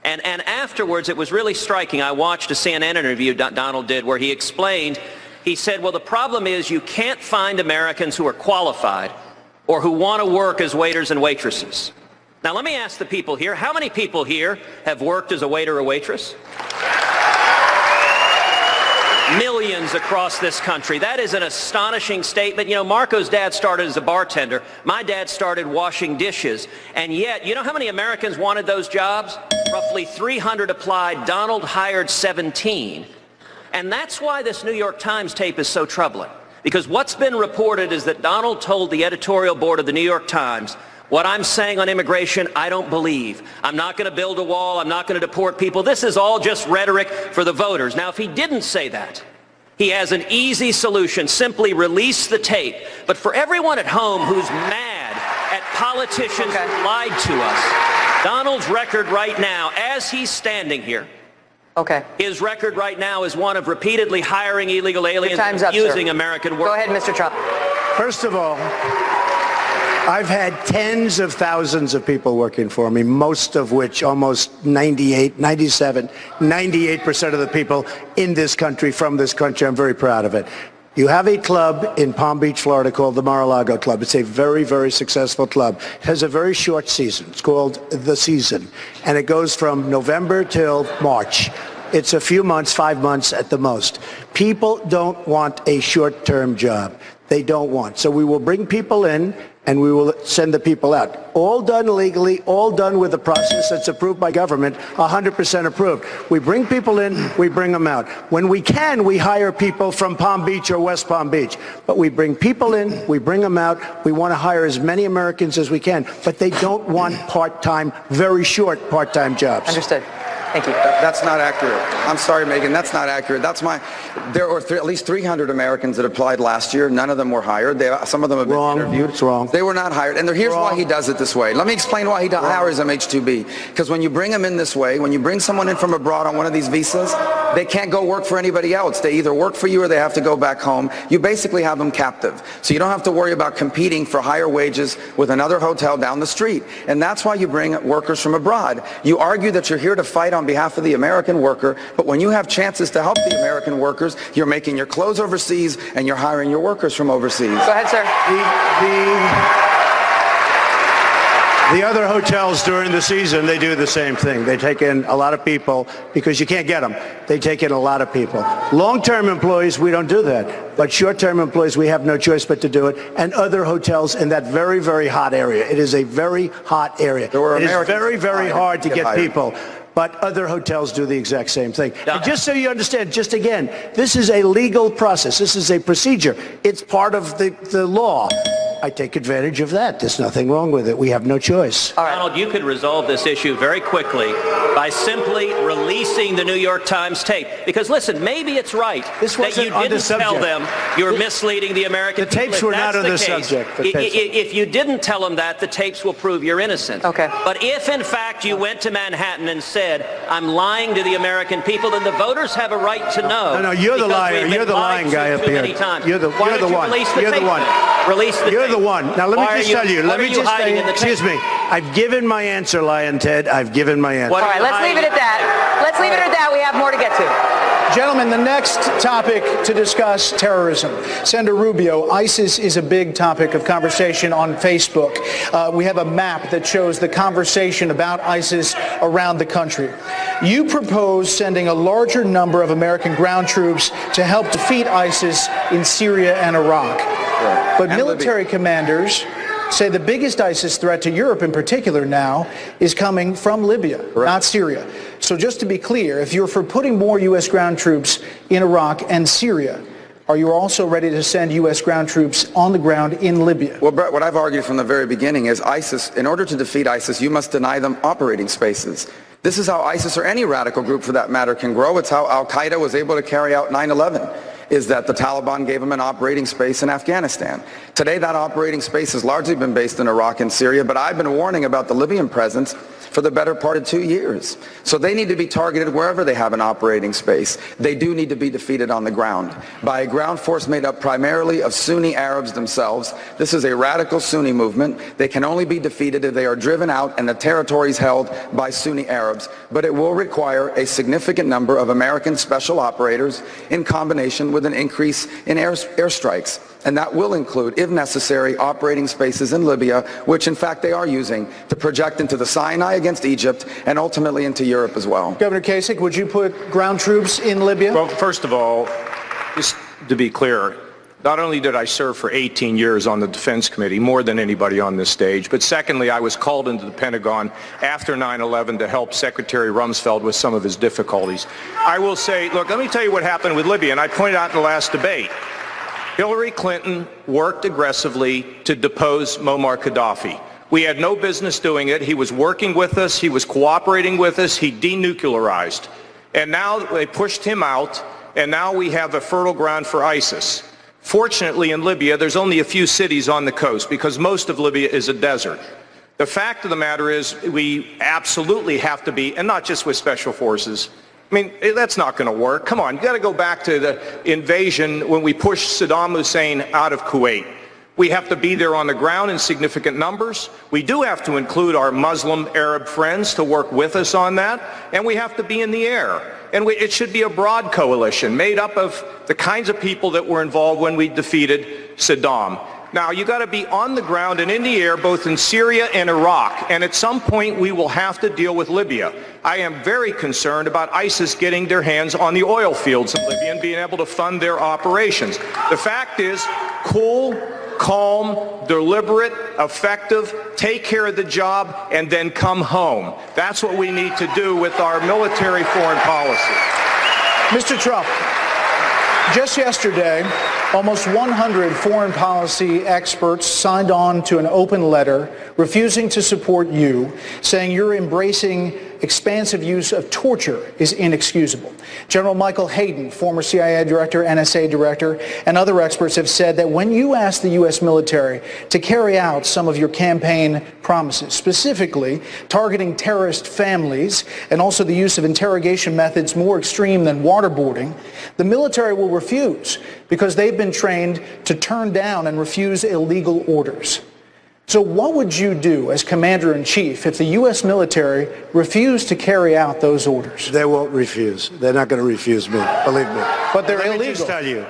And afterwards, it was really striking. I watched a CNN interview Donald did where he explained, he said, well, the problem is you can't find Americans who are qualified or who want to work as waiters and waitresses. Now, let me ask the people here, how many people here have worked as a waiter or waitress? Millions across this country. That is an astonishing statement. You know, Marco's dad started as a bartender. My dad started washing dishes. And yet, you know how many Americans wanted those jobs? Roughly 300 applied. Donald hired 17. And that's why this New York Times tape is so troubling. Because what's been reported is that Donald told the editorial board of the New York Times, what I'm saying on immigration, I don't believe. I'm not going to build a wall. I'm not going to deport people. This is all just rhetoric for the voters. Now, if he didn't say that, He has an easy solution. Simply release the tape. But for everyone at home who's mad at politicians who lied to us, Donald's record right now, as he's standing here, his record right now is one of repeatedly hiring illegal aliens and using American workers. Go ahead, Mr. Trump. First of all, I've had tens of thousands of people working for me, most of which, almost 98, 97, 98% of the people in this country, from this country, I'm very proud of it. You have a club in Palm Beach, Florida called the Mar-a-Lago Club. It's a very, very successful club. It has a very short season. It's called The Season. And it goes from November till March. It's a few months, 5 months at the most. People don't want a short-term job. They don't want. So we will bring people in and we will send the people out. All done legally, all done with a process that's approved by government, 100% approved. We bring people in, we bring them out. When we can, we hire people from Palm Beach or West Palm Beach. But we bring people in, we bring them out. We want to hire as many Americans as we can. But they don't want part-time, very short part-time jobs. Understood. Thank you. That's not accurate. I'm sorry, Megan. That's not accurate. There were at least 300 Americans that applied last year. None of them were hired. Some of them have been interviewed. It's wrong. They were not hired. And here's why he does it this way. Let me explain why he hires them H-2B. Because when you bring them in this way, when you bring someone in from abroad on one of these visas, they can't go work for anybody else. They either work for you or they have to go back home. You basically have them captive. So you don't have to worry about competing for higher wages with another hotel down the street. And that's why you bring workers from abroad. You argue that you're here to fight on behalf of the American worker, but when you have chances to help the American workers, you're making your clothes overseas and you're hiring your workers from overseas. Go ahead, sir. The other hotels during the season, they do the same thing. They take in a lot of people because you can't get them. They take in a lot of people. Long-term employees, we don't do that. But short-term employees, we have no choice but to do it. And other hotels in that very, very hot area. It is a very hot area. It is very, very hard to get people. But other hotels do the exact same thing. And just so you understand, just again, this is a legal process. This is a procedure. It's part of the law. I take advantage of that. There's nothing wrong with it. We have no choice. Donald, you could resolve this issue very quickly by simply releasing the New York Times tape. Because listen, maybe it's right that you didn't tell them you're misleading the American people. The tapes were not on the subject. If you didn't tell them that, the tapes will prove you're innocent. But if in fact you went to Manhattan and said, I'm lying to the American people, then the voters have a right to know. No, you're the liar. You're the lying guy up here. You're the one. You're the one. Release the You're the one. Now let me just tell you. Let me just say, excuse me. I've given my answer, Lion Ted. I've given my answer. All right, let's leave it at that. Let's leave it at that. We have more to get to. Gentlemen, the next topic to discuss, terrorism. Senator Rubio, ISIS is a big topic of conversation on Facebook. We have a map that shows the conversation about ISIS around the country. You propose sending a larger number of American ground troops to help defeat ISIS in Syria and Iraq. But military commanders say the biggest ISIS threat to Europe in particular now is coming from Libya, not Syria. So just to be clear, if you're for putting more U.S. ground troops in Iraq and Syria, are you also ready to send U.S. ground troops on the ground in Libya? Well, Brett, what I've argued from the very beginning is ISIS, in order to defeat ISIS, you must deny them operating spaces. This is how ISIS, or any radical group for that matter, can grow. It's how al-Qaeda was able to carry out 9/11. Is that the Taliban gave them an operating space in Afghanistan. Today, that operating space has largely been based in Iraq and Syria, but I've been warning about the Libyan presence for the better part of 2 years. So they need to be targeted wherever they have an operating space. They do need to be defeated on the ground by a ground force made up primarily of Sunni Arabs themselves. This is a radical Sunni movement. They can only be defeated if they are driven out and the territories held by Sunni Arabs. But it will require a significant number of American special operators in combination with an increase in airstrikes. And that will include, if necessary, operating spaces in Libya, which in fact they are using to project into the Sinai against Egypt and ultimately into Europe as well. Governor Kasich, would you put ground troops in Libya? Well, first of all, just to be clear, not only did I serve for 18 years on the Defense Committee, more than anybody on this stage, but secondly, I was called into the Pentagon after 9/11 to help Secretary Rumsfeld with some of his difficulties. I will say, look, let me tell you what happened with Libya, and I pointed out in the last debate. Hillary Clinton worked aggressively to depose Muammar Gaddafi. We had no business doing it. He was working with us. He was cooperating with us. He denuclearized. And now they pushed him out. and now we have a fertile ground for ISIS. Fortunately, in Libya, there's only a few cities on the coast because most of Libya is a desert. The fact of the matter is we absolutely have to be, and not just with special forces. I mean, that's not going to work. Come on, you got to go back to the invasion when we pushed Saddam Hussein out of Kuwait. We have to be there on the ground in significant numbers. We do have to include our Muslim Arab friends to work with us on that, and we have to be in the air. And it should be a broad coalition made up of the kinds of people that were involved when we defeated Saddam. Now, you got to be on the ground and in the air, both in Syria and Iraq. And at some point, we will have to deal with Libya. I am very concerned about ISIS getting their hands on the oil fields of Libya and being able to fund their operations. The fact is, cool, calm, deliberate, effective, take care of the job, and then come home. That's what we need to do with our military foreign policy. Mr. Trump, just yesterday, almost 100 foreign policy experts signed on to an open letter refusing to support you, saying you're embracing expansive use of torture is inexcusable. General Michael Hayden, former CIA director, NSA director, and other experts have said that when you asked the U.S. military to carry out some of your campaign promises, specifically targeting terrorist families and also the use of interrogation methods more extreme than waterboarding, the military will refuse because they've been trained to turn down and refuse illegal orders. So what would you do as commander-in-chief if the U.S. military refused to carry out those orders? They won't refuse. They're not going to refuse me, believe me. But they're illegal. Let me just tell you,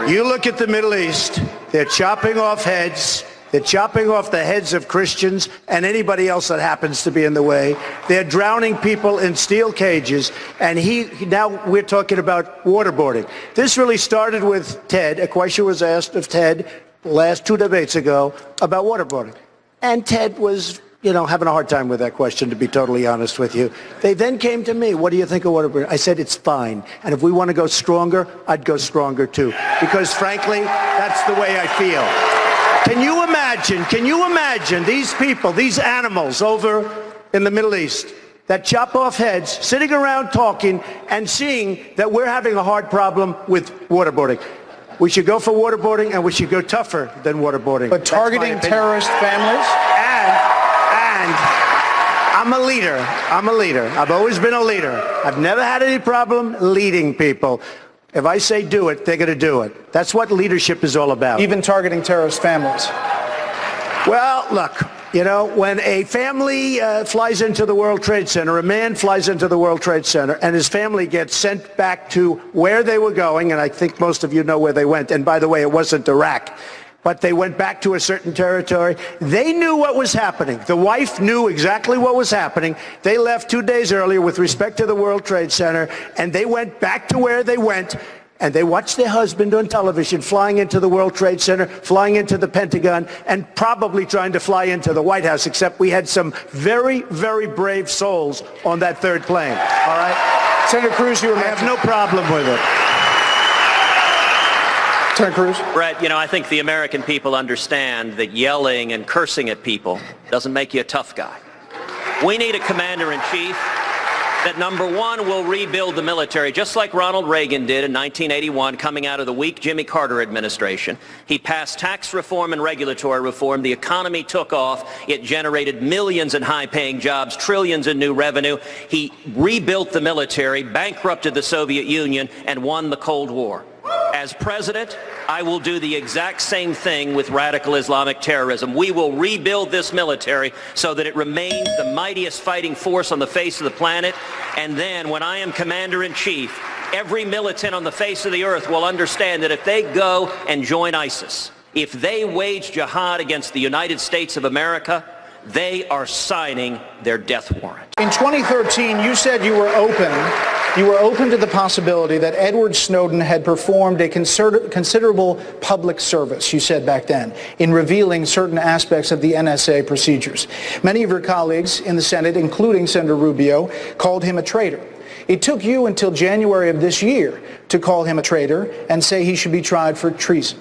you look at the Middle East, they're chopping off heads. They're chopping off the heads of Christians and anybody else that happens to be in the way. They're drowning people in steel cages. And now we're talking about waterboarding. This really started with Ted. A question was asked of Ted last 2 debates ago about waterboarding. And Ted was, having a hard time with that question, to be totally honest with you. They then came to me, what do you think of waterboarding? I said, it's fine. And if we want to go stronger, I'd go stronger too. Because frankly, that's the way I feel. Can you imagine these people, these animals over in the Middle East that chop off heads, sitting around talking and seeing that we're having a hard problem with waterboarding? We should go for waterboarding, and we should go tougher than waterboarding. But targeting terrorist families? And I'm a leader. I've always been a leader. I've never had any problem leading people. If I say do it, they're going to do it. That's what leadership is all about. Even targeting terrorist families? Well, look, when a family flies into the World Trade Center, a man flies into the World Trade Center, and his family gets sent back to where they were going, and I think most of you know where they went. And by the way, it wasn't Iraq. But they went back to a certain territory. They knew what was happening. The wife knew exactly what was happening. They left 2 days earlier with respect to the World Trade Center, and they went back to where they went, and they watched their husband on television flying into the World Trade Center, flying into the Pentagon, and probably trying to fly into the White House, except we had some very, very brave souls on that third plane. All right? Senator Cruz, I have no problem with it. Senator Cruz? Brett, I think the American people understand that yelling and cursing at people doesn't make you a tough guy. We need a commander-in-chief that, number one, will rebuild the military, just like Ronald Reagan did in 1981, coming out of the weak Jimmy Carter administration. He passed tax reform and regulatory reform. The economy took off. It generated millions in high-paying jobs, trillions in new revenue. He rebuilt the military, bankrupted the Soviet Union, and won the Cold War. As president, I will do the exact same thing with radical Islamic terrorism. We will rebuild this military so that it remains the mightiest fighting force on the face of the planet. And then when I am commander-in-chief, every militant on the face of the earth will understand that if they go and join ISIS, if they wage jihad against the United States of America, they are signing their death warrant. In 2013, you said you were open to the possibility that Edward Snowden had performed a considerable public service, you said back then, in revealing certain aspects of the NSA procedures. Many of your colleagues in the Senate, including Senator Rubio, called him a traitor. It took you until January of this year to call him a traitor and say he should be tried for treason.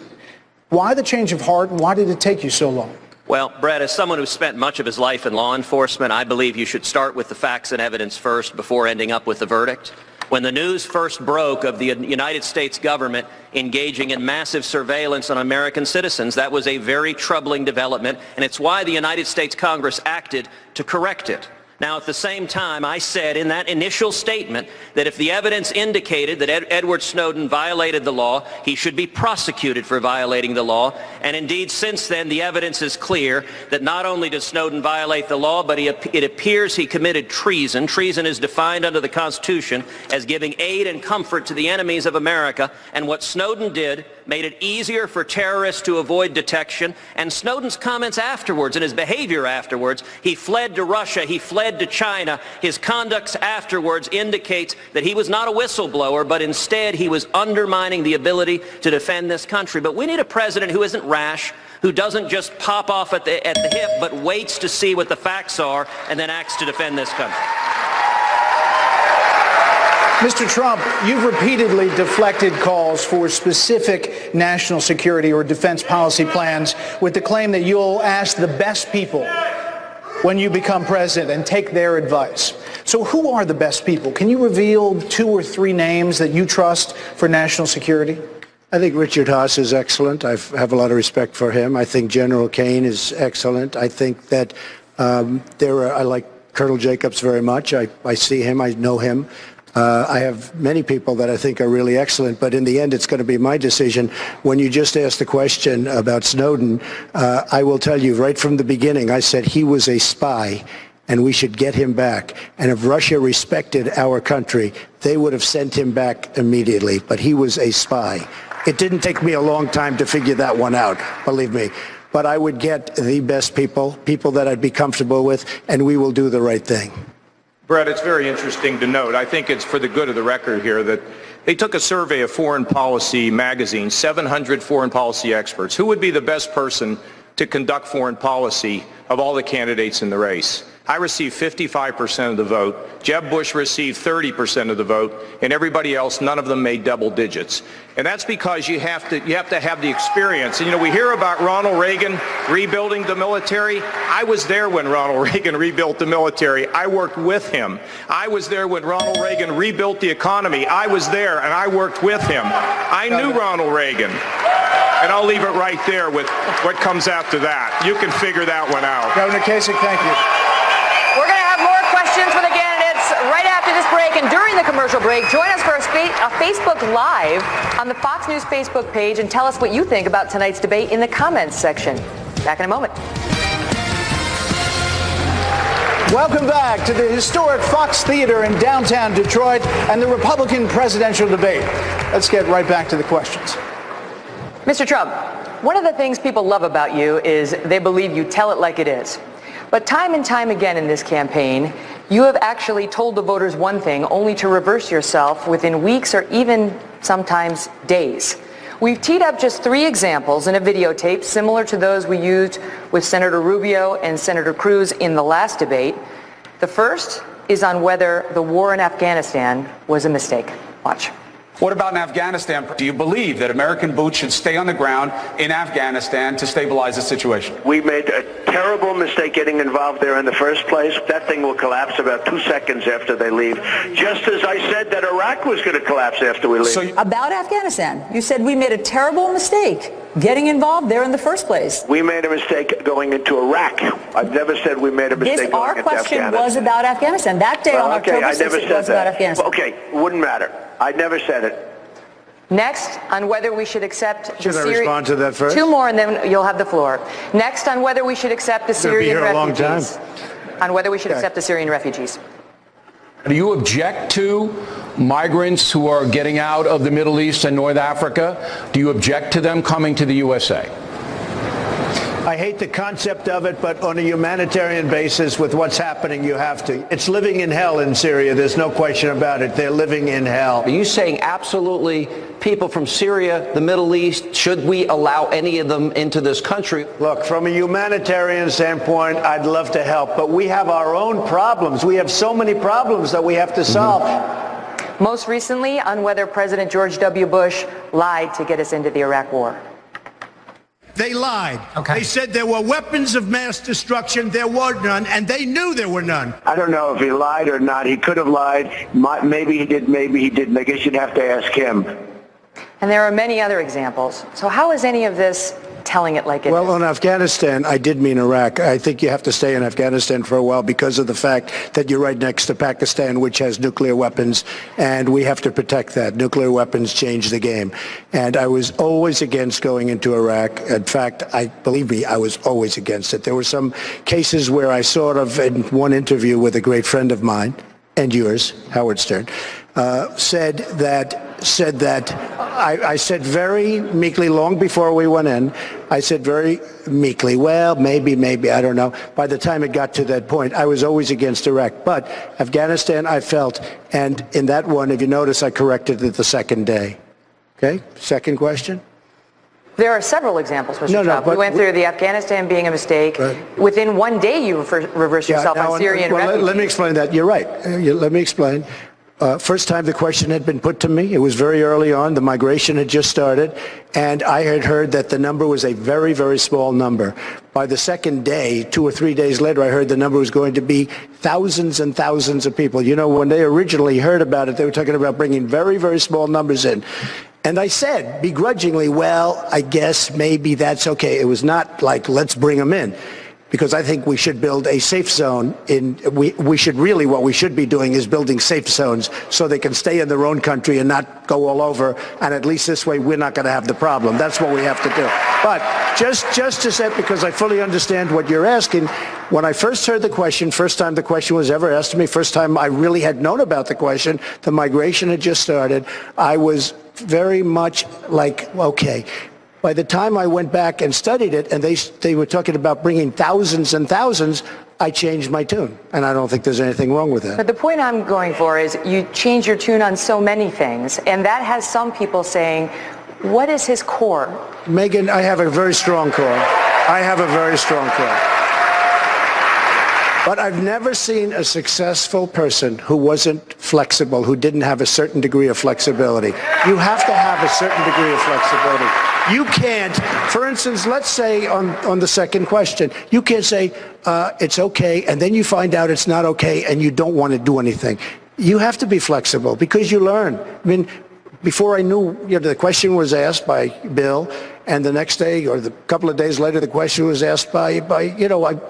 Why the change of heart, and why did it take you so long? Well, Brett, as someone who spent much of his life in law enforcement, I believe you should start with the facts and evidence first before ending up with the verdict. When the news first broke of the United States government engaging in massive surveillance on American citizens, that was a very troubling development, and it's why the United States Congress acted to correct it. Now, at the same time, I said in that initial statement that if the evidence indicated that Edward Snowden violated the law, he should be prosecuted for violating the law. And indeed, since then, the evidence is clear that not only did Snowden violate the law, but it appears he committed treason. Treason is defined under the Constitution as giving aid and comfort to the enemies of America. And what Snowden did made it easier for terrorists to avoid detection. And Snowden's comments afterwards and his behavior afterwards, he fled to Russia, he fled to China. His conduct afterwards indicates that he was not a whistleblower, but instead he was undermining the ability to defend this country. But we need a president who isn't rash, who doesn't just pop off at the hip, but waits to see what the facts are and then acts to defend this country. Mr. Trump, you've repeatedly deflected calls for specific national security or defense policy plans with the claim that you'll ask the best people when you become president and take their advice. So who are the best people? Can you reveal 2 or 3 names that you trust for national security? I think Richard Haas is excellent. I have a lot of respect for him. I think General Kane is excellent. I think that I like Colonel Jacobs very much. I see him. I know him. I have many people that I think are really excellent, but in the end, it's going to be my decision. When you just asked the question about Snowden, I will tell you right from the beginning, I said he was a spy and we should get him back. And if Russia respected our country, they would have sent him back immediately. But he was a spy. It didn't take me a long time to figure that one out, believe me. But I would get the best people that I'd be comfortable with, and we will do the right thing. Brett, it's very interesting to note. I think it's for the good of the record here that they took a survey of Foreign Policy magazine, 700 foreign policy experts. Who would be the best person to conduct foreign policy of all the candidates in the race? I received 55% of the vote. Jeb Bush received 30% of the vote, and everybody else, none of them made double digits. And that's because you have to have the experience. And, we hear about Ronald Reagan rebuilding the military. I was there when Ronald Reagan rebuilt the military. I worked with him. I was there when Ronald Reagan rebuilt the economy. I was there, and I worked with him. I knew Ronald Reagan. And I'll leave it right there with what comes after that. You can figure that one out. Governor Kasich, thank you. We're going to have more questions for the candidates right after this break. And during the commercial break, join us for a Facebook Live on the Fox News Facebook page and tell us what you think about tonight's debate in the comments section. Back in a moment. Welcome back to the historic Fox Theater in downtown Detroit and the Republican presidential debate. Let's get right back to the questions. Mr. Trump, one of the things people love about you is they believe you tell it like it is. But time and time again in this campaign, you have actually told the voters one thing only to reverse yourself within weeks or even sometimes days. We've teed up just 3 examples in a videotape similar to those we used with Senator Rubio and Senator Cruz in the last debate. The first is on whether the war in Afghanistan was a mistake. Watch. What about in Afghanistan? Do you believe that American boots should stay on the ground in Afghanistan to stabilize the situation? We made a terrible mistake getting involved there in the first place. That thing will collapse about 2 seconds after they leave, just as I said that Iraq was going to collapse after we leave. About Afghanistan, you said we made a terrible mistake getting involved there in the first place. We made a mistake going into Iraq. I've never said we made a mistake going into Afghanistan. Our question was about Afghanistan. That day on October 6th, it was about Afghanistan. Okay, wouldn't matter. I never said it. Next, on whether we should accept the Should I respond to that first? 2 more and then you'll have the floor. Next, on whether we should accept the Syrian refugees. On whether we should accept the Syrian refugees. Do you object to migrants who are getting out of the Middle East and North Africa? Do you object to them coming to the USA? I hate the concept of it, but on a humanitarian basis with what's happening, you have to. It's living in hell in Syria. There's no question about it. They're living in hell. Are you saying absolutely people from Syria, the Middle East, should we allow any of them into this country? Look, from a humanitarian standpoint, I'd love to help, but we have our own problems. We have so many problems that we have to solve. Most recently, on whether President George W. Bush lied to get us into the Iraq War. They lied. Okay. They said there were weapons of mass destruction. There were none, and they knew there were none. I don't know if he lied or not. He could have lied. Maybe he did, maybe he didn't. I guess you'd have to ask him. And there are many other examples. So how is any of this telling it like it is? Well, on Afghanistan, I did mean Iraq. I think you have to stay in Afghanistan for a while because of the fact that you're right next to Pakistan, which has nuclear weapons, and we have to protect that. Nuclear weapons change the game. And I was always against going into Iraq. In fact, believe me, I was always against it. There were some cases where I sort of, in one interview with a great friend of mine, and yours, Howard Stern, said that I said very meekly, long before we went in, I said very meekly, well, maybe, I don't know. By the time it got to that point, I was always against Iraq. But Afghanistan, I felt, and in that one, if you notice, I corrected it the second day. Okay? Second question? There are several examples, Mr. Trump. We went through the Afghanistan being a mistake. Right. Within one day, you reversed yourself on Syrian refugees. Let me explain that. You're right. Let me explain. First time the question had been put to me, it was very early on. The migration had just started, and I had heard that the number was a very, very small number. By the second day, 2 or 3 days later, I heard the number was going to be thousands and thousands of people. You know, when they originally heard about it, they were talking about bringing very, very small numbers in. And I said, begrudgingly, well, I guess maybe that's okay. It was not like, let's bring them in. Because I think we should build a safe zone. We should really, what we should be doing is building safe zones so they can stay in their own country and not go all over. And at least this way, we're not going to have the problem. That's what we have to do. But just to say, because I fully understand what you're asking, when I first heard the question, first time the question was ever asked to me, first time I really had known about the question, the migration had just started, I was very much like, okay. By the time I went back and studied it, and they were talking about bringing thousands and thousands, I changed my tune. And I don't think there's anything wrong with that. But the point I'm going for is you change your tune on so many things, and that has some people saying, what is his core? Megyn, I have a very strong core. I have a very strong core. But I've never seen a successful person who wasn't flexible, who didn't have a certain degree of flexibility. You have to have a certain degree of flexibility. You can't, for instance, let's say on the second question, you can't say it's okay, and then you find out it's not okay, and you don't want to do anything. You have to be flexible because you learn. I mean, before I knew, the question was asked by Bill, and the next day or the couple of days later, the question was asked by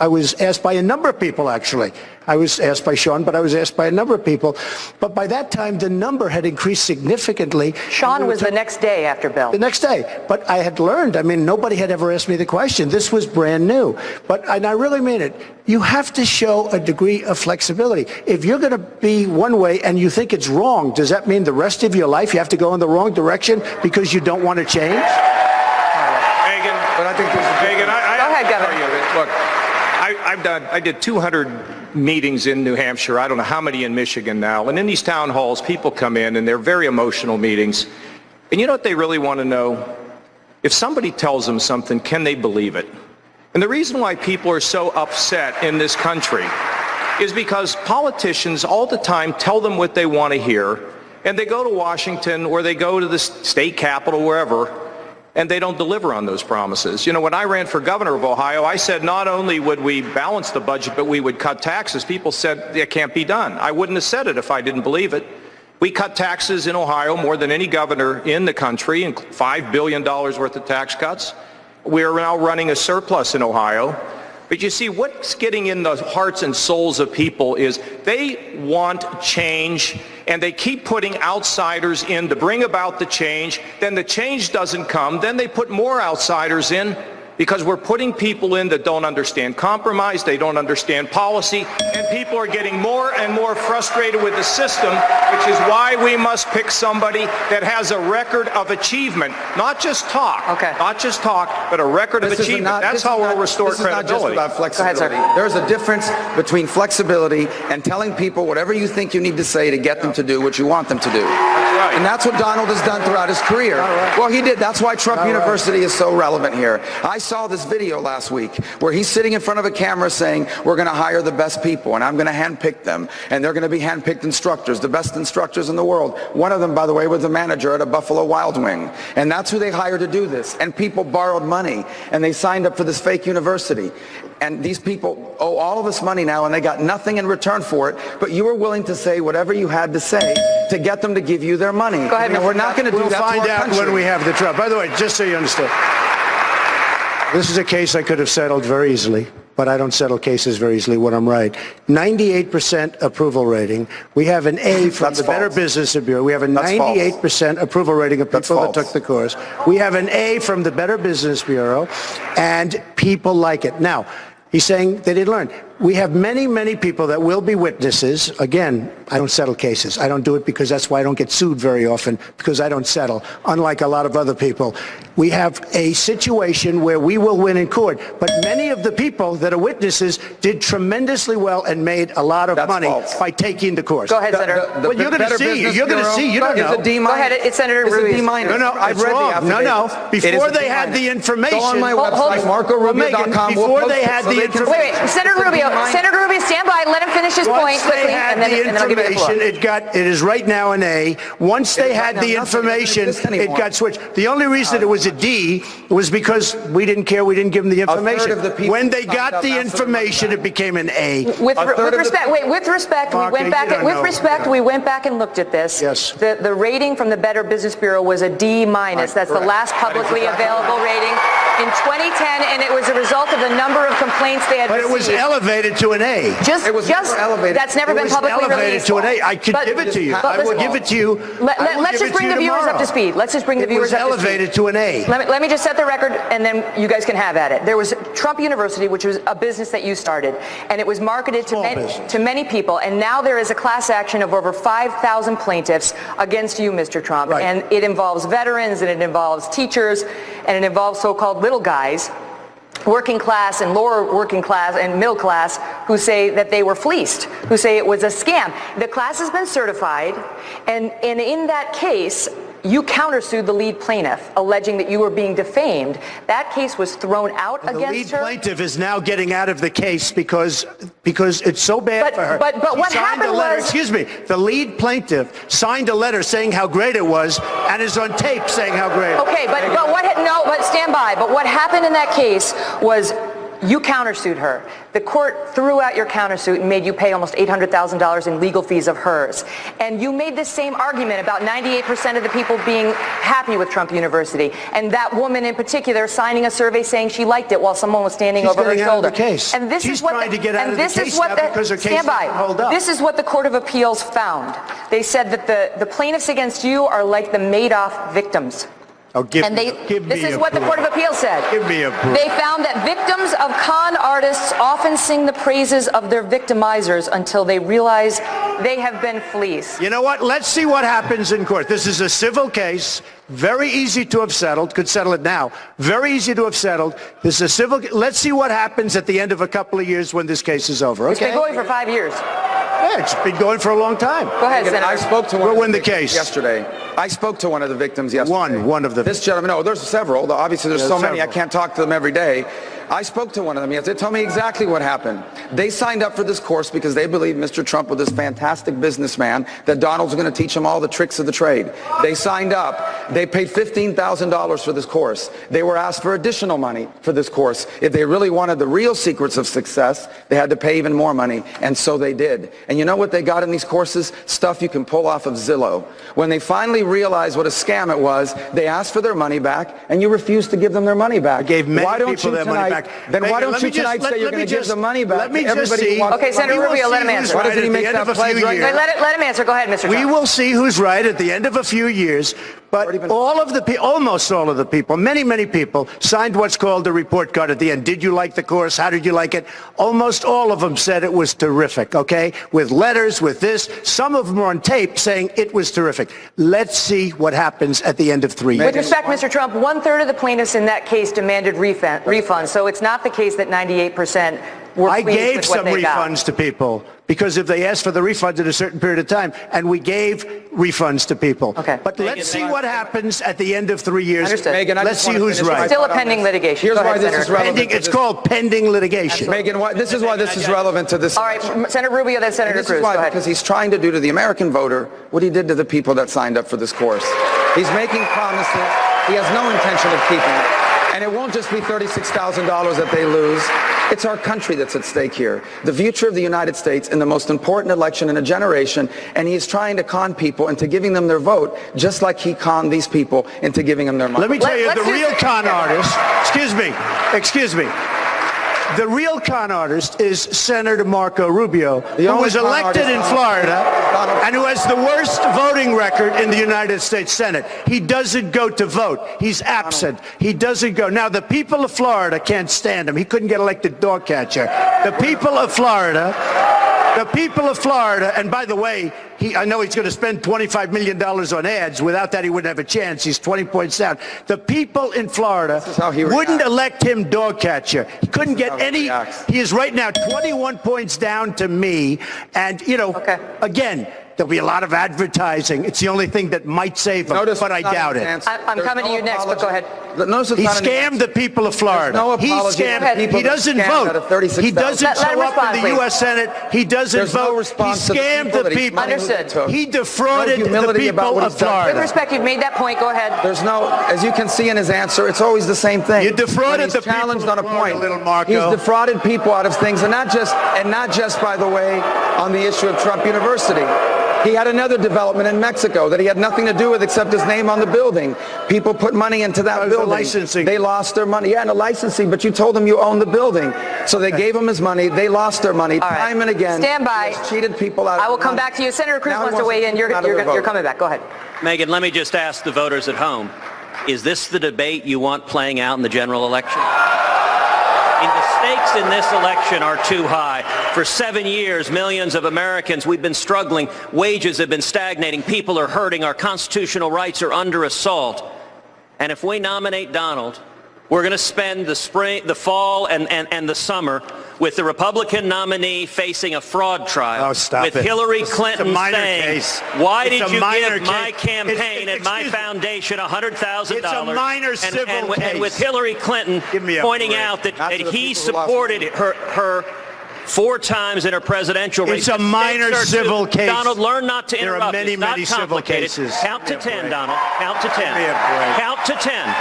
I was asked by a number of people, actually. I was asked by Sean, but I was asked by a number of people. But by that time, the number had increased significantly. Sean was the next day after Bill. The next day. But I had learned. I mean, nobody had ever asked me the question. This was brand new. And I really mean it. You have to show a degree of flexibility. If you're going to be one way and you think it's wrong, does that mean the rest of your life you have to go in the wrong direction because you don't want to change? But I think there's Megan, Go ahead, Governor. Look, I did 200 meetings in New Hampshire. I don't know how many in Michigan now. And in these town halls, people come in and they're very emotional meetings. And you know what they really want to know? If somebody tells them something, can they believe it? And the reason why people are so upset in this country is because politicians all the time tell them what they want to hear. And they go to Washington or they go to the state capitol, wherever, and they don't deliver on those promises. You know, when I ran for governor of Ohio, I said not only would we balance the budget, but we would cut taxes. People said it can't be done. I wouldn't have said it if I didn't believe it. We cut taxes in Ohio more than any governor in the country, and $5 billion worth of tax cuts. We're now running a surplus in Ohio. But you see, what's getting in the hearts and souls of people is they want change, and they keep putting outsiders in to bring about the change. Then the change doesn't come. Then they put more outsiders in because we're putting people in that don't understand compromise, they don't understand policy, and people are getting more and more frustrated with the system, which is why we must pick somebody that has a record of achievement, not just talk, not just talk, but a record of achievement. That's how we'll restore credibility. This is not just about flexibility. There's a difference between flexibility and telling people whatever you think you need to say to get them to do what you want them to do. And that's what Donald has done throughout his career. Well, he did. That's why Trump University is so relevant here. I saw this video last week where he's sitting in front of a camera saying, we're going to hire the best people, and I'm going to handpick them, and they're going to be handpicked instructors, the best instructors in the world. One of them, by the way, was a manager at a Buffalo Wild Wing. And that's who they hired to do this. And people borrowed money, and they signed up for this fake university. And these people owe all of this money now, and they got nothing in return for it. But you were willing to say whatever you had to say to get them to give you their money. Go ahead. We're not going to do that. We'll find out when we have the trial. By the way, just so you understand, this is a case I could have settled very easily, but I don't settle cases very easily when I'm right. 98% approval rating. We have an A from the Better Business Bureau. We have a 98% approval rating of people that took the course. We have an A from the Better Business Bureau, and people like it. Now, he's saying they didn't learn. We have many, many people that will be witnesses. Again, I don't settle cases. I don't do it because that's why I don't get sued very often, because I don't settle, unlike a lot of other people. We have a situation where we will win in court, but many of the people that are witnesses did tremendously well and made a lot of money by taking the course. Go ahead, Senator. Well, you're going to see. You're going to see. You don't know. It's a D-. Go ahead. It's Senator Rubio. No, I've read the affidavit. No. Before they had the information. Go on my website, MarcoRubio.com. Before they had the information. Wait, Senator Rubio, stand by. Let him finish his point quickly, and then I'll give you the floor. It is right now an A. Once they had the information, it got switched. The only reason it was a D was because we didn't care. We didn't give them the information. When they got the information, it became an A. With respect, we went back and looked at this. Yes. The rating from the Better Business Bureau was a D-. That's the last publicly available rating in 2010, and it was a result of the number of complaints they had received. But it was elevated to an A. Elevated. That's never been publicly Elevated released. to an A. I could give it to you. I would give it to you. Let's just bring the viewers up to speed. Let's just bring the viewers up to speed. It was elevated to an A. Let me just set the record, and then you guys can have at it. There was Trump University, which was a business that you started, and it was marketed to many people, and now there is a class action of over 5,000 plaintiffs against you, Mr. Trump. Right. And it involves veterans, and it involves teachers, and it involves so-called little guys, working class and lower working class and middle class, who say that they were fleeced, who say it was a scam. The class has been certified, and in that case, you countersued the lead plaintiff, alleging that you were being defamed. That case was thrown out against her. The lead plaintiff is now getting out of the case because it's so bad for her. But what happened was... Excuse me. The lead plaintiff signed a letter saying how great it was and is on tape saying how great it was. Okay, but stand by. But what happened in that case was you countersued her. The court threw out your countersuit and made you pay almost $800,000 in legal fees of hers. And you made this same argument about 98% of the people being happy with Trump University. And that woman in particular signing a survey saying she liked it while someone was standing over her shoulder. And this is what trying to get out of the case now because her case doesn't hold up. This is what the Court of Appeals found. They said that the plaintiffs against you are like the Madoff victims. Oh, this is what the Court of Appeals said. Give me a proof. They found that victims of con artists often sing the praises of their victimizers until they realize they have been fleeced. You know what? Let's see what happens in court. This is a civil case. Very easy to have settled. Could settle it now. Very easy to have settled. This is a civil. Let's see what happens at the end of a couple of years when this case is over. Okay? It's been going for 5 years. Yeah, it's been going for a long time. Go ahead, Senator. I spoke to one we'll of win the the case yesterday. I spoke to one of the victims yesterday. One of the. This gentleman. No, there's several. Obviously, there's so many. I can't talk to them every day. I spoke to one of them yesterday. They told me exactly what happened. They signed up for this course because they believed Mr. Trump was this fantastic businessman that Donald's going to teach them all the tricks of the trade. They signed up. They paid $15,000 for this course. They were asked for additional money for this course. If they really wanted the real secrets of success, they had to pay even more money, and so they did. And you know what they got in these courses? Stuff you can pull off of Zillow. When they finally realized what a scam it was, they asked for their money back, and you refused to give them their money back. I gave many people their money back. Then why don't you tonight say you're going to give the money back? Let me just see. Okay, Senator Rubio, let him answer. Why doesn't he make that pledge right now? Let him answer. Go ahead, Mr. Trump. We will see who's right at the end of a few years. But almost all of the people, many people, signed what's called a report card at the end. Did you like the course? How did you like it? Almost all of them said it was terrific, okay? With letters, with this. Some of them are on tape saying it was terrific. Let's see what happens at the end of 3 years. With respect, Mr. Trump, 1/3 of the plaintiffs in that case demanded refunds. So it's not the case that 98% were I pleased gave with what some they got. refunds to people because if they asked for the refund in a certain period of time, and we gave refunds to people. Okay. But let's see what happens at the end of 3 years. Understood. Megan, let's see who's right. Still a pending litigation. Here's Go why ahead, this Senator is Cruz. relevant. It's called pending litigation. Megan, this is why this is relevant to this. All right, Senator Rubio, then Senator This Cruz. is why, Go ahead. because he's trying to do to the American voter what he did to the people that signed up for this course. He's making promises he has no intention of keeping. And it won't just be $36,000 that they lose. It's our country that's at stake here. The future of the United States in the most important election in a generation, and he's trying to con people into giving them their vote, just like he conned these people into giving them their money. Let me tell you, the real con artist, excuse me, the real con artist is Senator Marco Rubio, who was elected in Florida and who has the worst voting record in the United States Senate. He doesn't go to vote. He's absent. He doesn't go. Now, the people of Florida can't stand him. He couldn't get elected dog catcher. The people of Florida, and by the way, I know he's going to spend $25 million on ads. Without that, he wouldn't have a chance. He's 20 points down. The people in Florida wouldn't elect him dog catcher. He couldn't get any. He is right now 21 points down to me. And, you know, again, there'll be a lot of advertising. It's the only thing that might save him, but I doubt it. I'm coming to you next, but go ahead. He scammed the people of Florida. He scammed. He doesn't vote. He doesn't show up in the U.S. Senate. He doesn't vote. He scammed the people. Understood. He defrauded the people of Florida. With respect, you've made that point. Go ahead. There's no, as you can see in his answer, it's always the same thing. You defrauded the challenged people on a point. Little Marco. He's defrauded people out of things, and not just by the way, on the issue of Trump University. He had another development in Mexico that he had nothing to do with except his name on the building. People put money into that building. Licensing. They lost their money. Yeah, and the licensing, but you told them you own the building. So they gave him his money. They lost their money time and again. Stand by. He has cheated people out of I will come money. back to you. Senator Cruz wants to weigh in. You're coming back. Go ahead. Megan, let me just ask the voters at home, is this the debate you want playing out in the general election? The stakes in this election are too high. For 7 years, millions of Americans, we've been struggling. Wages have been stagnating. People are hurting. Our constitutional rights are under assault. And if we nominate Donald, we're going to spend the spring, the fall, and the summer with the Republican nominee facing a fraud trial. With Hillary Clinton saying, why did you give my campaign and my foundation $100,000? It's a minor civil case. And with Hillary Clinton pointing out that he supported her 4 times in her presidential race. It's a minor civil case. Donald, learn not to interrupt. There are many civil cases. Count to 10, Donald. Count to 10. Count to 10.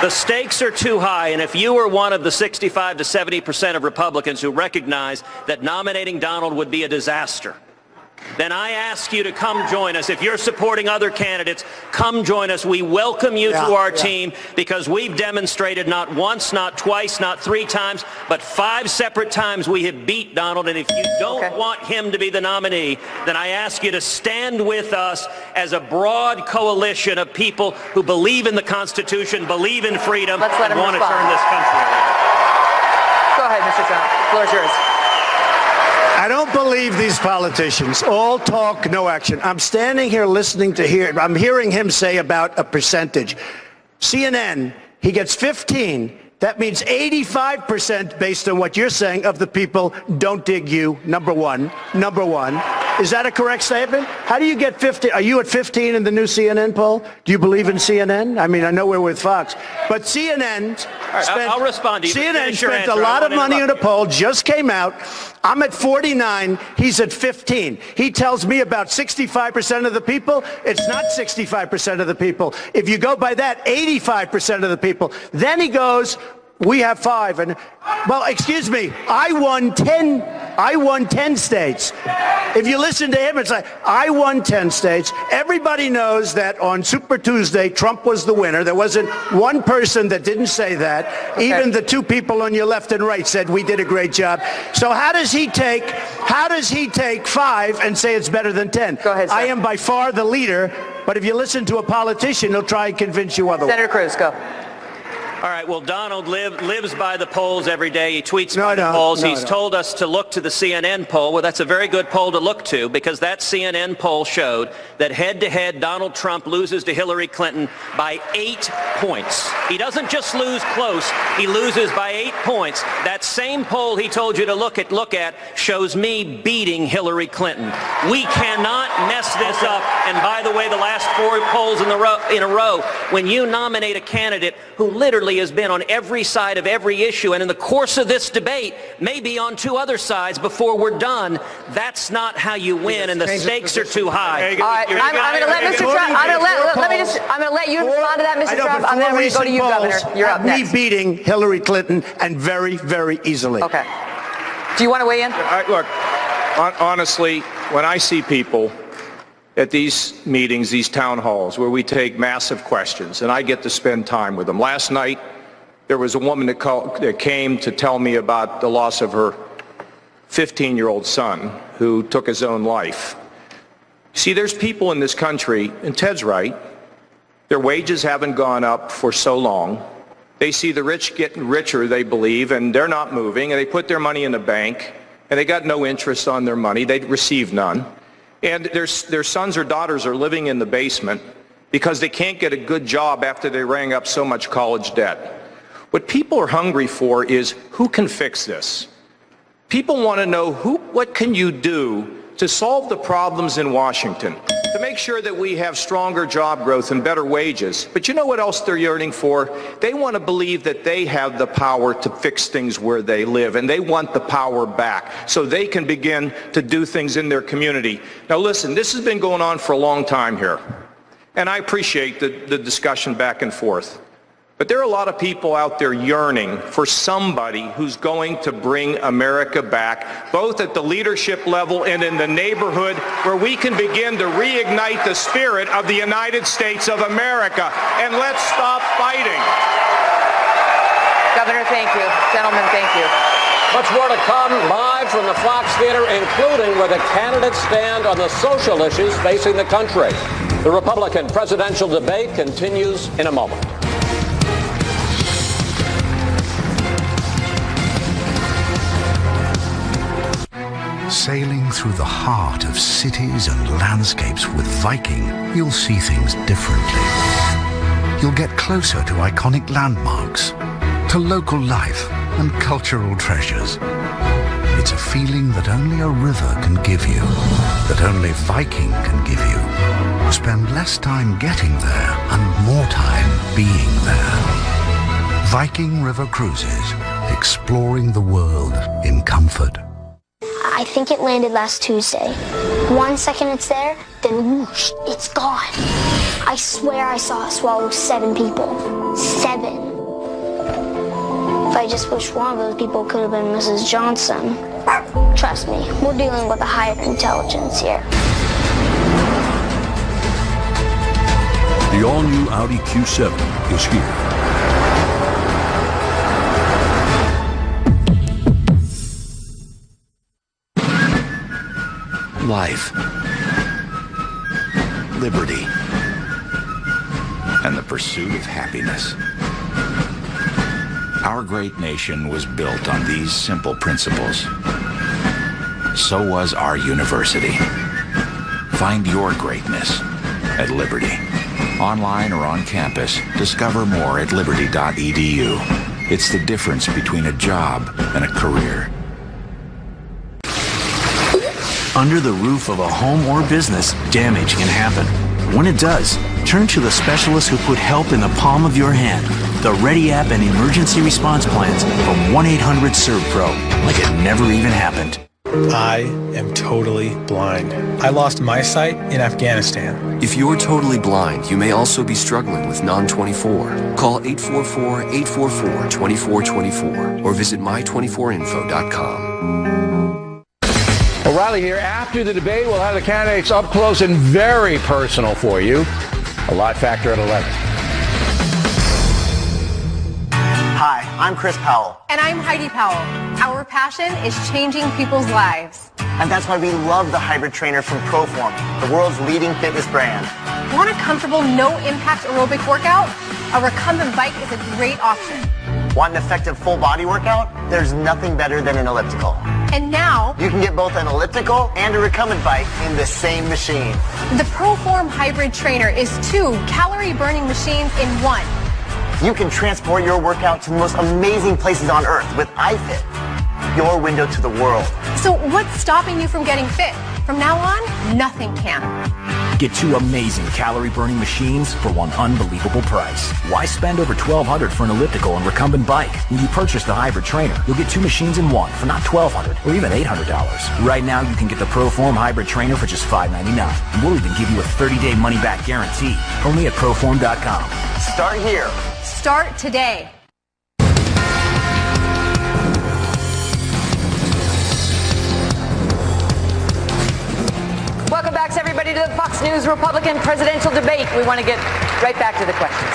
The stakes are too high, and if you are one of the 65 to 70% of Republicans who recognize that nominating Donald would be a disaster, then I ask you to come join us. If you're supporting other candidates, come join us. We welcome you to our team because we've demonstrated not once, not twice, not 3 times, but 5 separate times we have beat Donald. And if you don't want him to be the nominee, then I ask you to stand with us as a broad coalition of people who believe in the Constitution, believe in freedom, and want to turn this country around. Go ahead, Mr. Trump. The floor is yours. I don't believe these politicians. All talk, no action. I'm standing here listening to I'm hearing him say about a percentage. CNN, he gets 15. That means 85%, based on what you're saying, of the people don't dig you, number one. Is that a correct statement? How do you get 50? Are you at 15 in the new CNN poll? Do you believe in CNN? I mean, I know we're with Fox. But CNN spent, I'll respond to you. CNN spent a lot of money on a poll, just came out. I'm at 49. He's at 15. He tells me about 65% of the people. It's not 65% of the people. If you go by that, 85% of the people. Then he goes, we have 5. And, well, excuse me, I won 10 states. If you listen to him, it's like, I won 10 states. Everybody knows that on Super Tuesday, Trump was the winner. There wasn't one person that didn't say that. Even the 2 people on your left and right said we did a great job. So how does he take 5 and say it's better than 10? Go ahead, sir. I am by far the leader, but if you listen to a politician, he'll try and convince you otherwise. Senator Cruz, go. All right, well, Donald lives by the polls every day. He tweets by the polls. He's told us to look to the CNN poll. Well, that's a very good poll to look to, because that CNN poll showed that head-to-head Donald Trump loses to Hillary Clinton by 8 points. He doesn't just lose close. He loses by 8 points. That same poll he told you to look at shows me beating Hillary Clinton. We cannot mess this up. And by the way, the last 4 polls in a row, when you nominate a candidate who literally has been on every side of every issue, and in the course of this debate may be on 2 other sides before we're done, that's not how you win, and the stakes are too high. All right, I'm going to let Mr. Trump, I'm going to let you respond to that, Mr. Trump. I'm going to go to you, Governor. You're up next. Me beating Hillary Clinton, and very, very easily. Okay. Do you want to weigh in? Look, honestly, when I see people at these meetings, these town halls, where we take massive questions, and I get to spend time with them. Last night, there was a woman that came to tell me about the loss of her 15-year-old son who took his own life. See, there's people in this country, and Ted's right, their wages haven't gone up for so long. They see the rich getting richer, they believe, and they're not moving, and they put their money in the bank, and they got no interest on their money. They receive none. And their sons or daughters are living in the basement because they can't get a good job after they rang up so much college debt. What people are hungry for is, who can fix this? People want to know, what can you do to solve the problems in Washington, to make sure that we have stronger job growth and better wages. But you know what else they're yearning for? They want to believe that they have the power to fix things where they live, and they want the power back so they can begin to do things in their community. Now listen, this has been going on for a long time here, and I appreciate the discussion back and forth. But there are a lot of people out there yearning for somebody who's going to bring America back, both at the leadership level and in the neighborhood, where we can begin to reignite the spirit of the United States of America. And let's stop fighting. Governor, thank you. Gentlemen, thank you. Much more to come live from the Fox Theater, including where the candidates stand on the social issues facing the country. The Republican presidential debate continues in a moment. Sailing through the heart of cities and landscapes with Viking, you'll see things differently. You'll get closer to iconic landmarks, to local life and cultural treasures. It's a feeling that only a river can give you, that only Viking can give you. Spend less time getting there and more time being there. Viking River Cruises, exploring the world in comfort. I think it landed last Tuesday. 1 second it's there, then whoosh, it's gone. I swear I saw it swallow 7 people. 7. If I just wished one of those people could have been Mrs. Johnson. Trust me, we're dealing with a higher intelligence here. The all-new Audi Q7 is here. Life, liberty, and the pursuit of happiness. Our great nation was built on these simple principles. So was our university. Find your greatness at Liberty. Online or on campus, discover more at liberty.edu. It's the difference between a job and a career. Under the roof of a home or business, damage can happen. When it does, turn to the specialists who put help in the palm of your hand. The Ready app and emergency response plans from 1-800-SERVPRO, like it never even happened. I am totally blind. I lost my sight in Afghanistan. If you're totally blind, you may also be struggling with non-24. Call 844-844-2424 or visit my24info.com. O'Reilly here. After the debate, we'll have the candidates up close and very personal for you. A Live Factor at 11. Hi, I'm Chris Powell. And I'm Heidi Powell. Our passion is changing people's lives. And that's why we love the Hybrid Trainer from Proform, the world's leading fitness brand. Want a comfortable, no-impact aerobic workout? a recumbent bike is a great option. Want an effective full body workout? There's nothing better than an elliptical. And now, You can get both an elliptical and a recumbent bike in the same machine. the ProForm Hybrid Trainer is 2 calorie-burning machines in 1. You can transport your workout to the most amazing places on Earth with iFit, your window to the world. So what's stopping you from getting fit? From now on, nothing can. Get 2 amazing calorie-burning machines for one unbelievable price. Why spend over $1,200 for an elliptical and recumbent bike? When you purchase the Hybrid Trainer, you'll get 2 machines in 1 for not $1,200 or even $800. Right now, you can get the ProForm Hybrid Trainer for just $599. And we'll even give you a 30-day money-back guarantee. Only at ProForm.com. Start here. Start today. Welcome back, everybody, to the Fox News Republican presidential debate. We want to get right back to the questions.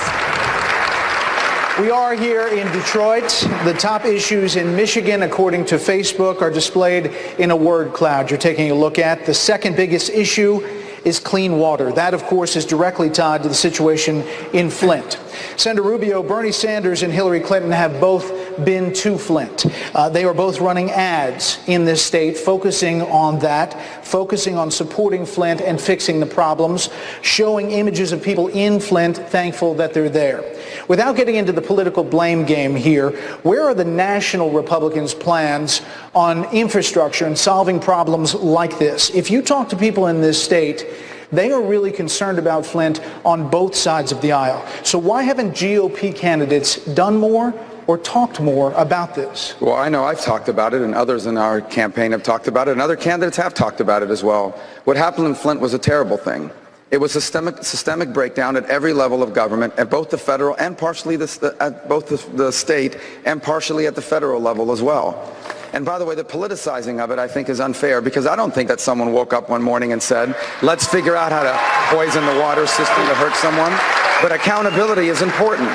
We are here in Detroit. The top issues in Michigan, according to Facebook, are displayed in a word cloud you're taking a look at. The second biggest issue is clean water. That, of course, is directly tied to the situation in Flint. Senator Rubio, Bernie Sanders, and Hillary Clinton have both been to Flint. They are both running ads in this state focusing on that, focusing on supporting Flint and fixing the problems, showing images of people in Flint thankful that they're there. Without getting into the political blame game here, where are the national Republicans' plans on infrastructure and solving problems like this? If you talk to people in this state, they are really concerned about Flint on both sides of the aisle. So why haven't GOP candidates done more or talked more about this? Well, I know I've talked about it, and others in our campaign have talked about it, and other candidates have talked about it as well. What happened in Flint was a terrible thing. It was a systemic breakdown at every level of government, at both the federal and partially at both the state and partially at the federal level as well. And by the way, the politicizing of it, I think, is unfair, because I don't think that someone woke up one morning and said, let's figure out how to poison the water system to hurt someone. But accountability is important.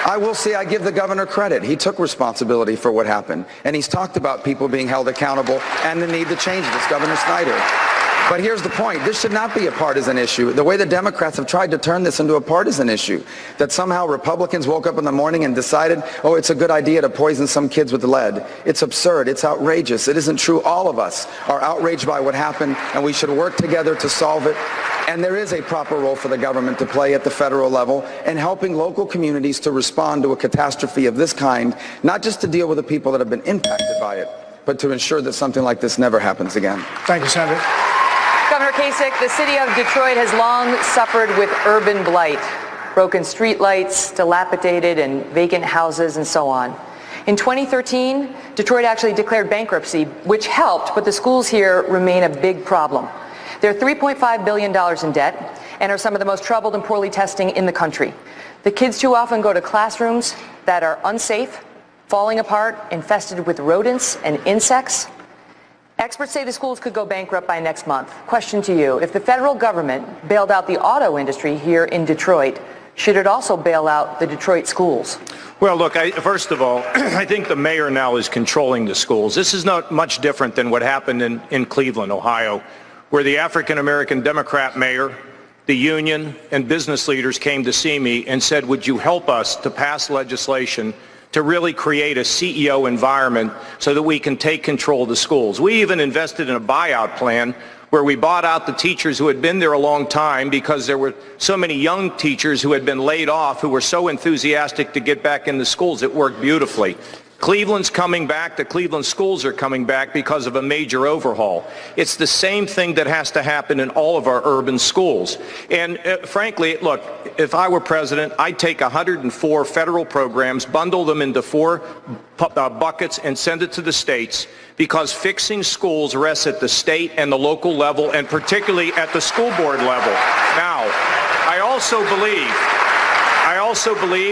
I will say I give the governor credit. He took responsibility for what happened. And he's talked about people being held accountable and the need to change this, Governor Snyder. But here's the point. This should not be a partisan issue. The way the Democrats have tried to turn this into a partisan issue, that somehow Republicans woke up in the morning and decided, oh, it's a good idea to poison some kids with lead. It's absurd. It's outrageous. It isn't true. All of us are outraged by what happened, and we should work together to solve it. And there is a proper role for the government to play at the federal level in helping local communities to respond to a catastrophe of this kind, not just to deal with the people that have been impacted by it, but to ensure that something like this never happens again. Thank you, Senator. Governor Kasich, the city of Detroit has long suffered with urban blight, broken streetlights, dilapidated and vacant houses, and so on. In 2013, Detroit actually declared bankruptcy, which helped, but the schools here remain a big problem. They're $3.5 billion in debt and are some of the most troubled and poorly testing in the country. The kids too often go to classrooms that are unsafe, falling apart, infested with rodents and insects. Experts say the schools could go bankrupt by next month. Question to you, if the federal government bailed out the auto industry here in Detroit, should it also bail out the Detroit schools? Well, look, first of all, I think the mayor now is controlling the schools. This is not much different than what happened in Cleveland, Ohio, where the African-American Democrat mayor, the union, and business leaders came to see me and said, would you help us to pass legislation to really create a CEO environment so that we can take control of the schools. We even invested in a buyout plan where we bought out the teachers who had been there a long time because there were so many young teachers who had been laid off who were so enthusiastic to get back in the schools. It worked beautifully. Cleveland's coming back. The Cleveland schools are coming back because of a major overhaul. It's the same thing that has to happen in all of our urban schools. And frankly, look, if I were president, I'd take 104 federal programs, bundle them into 4 buckets and send it to the states, because fixing schools rests at the state and the local level, and particularly at the school board level. Now, I also believe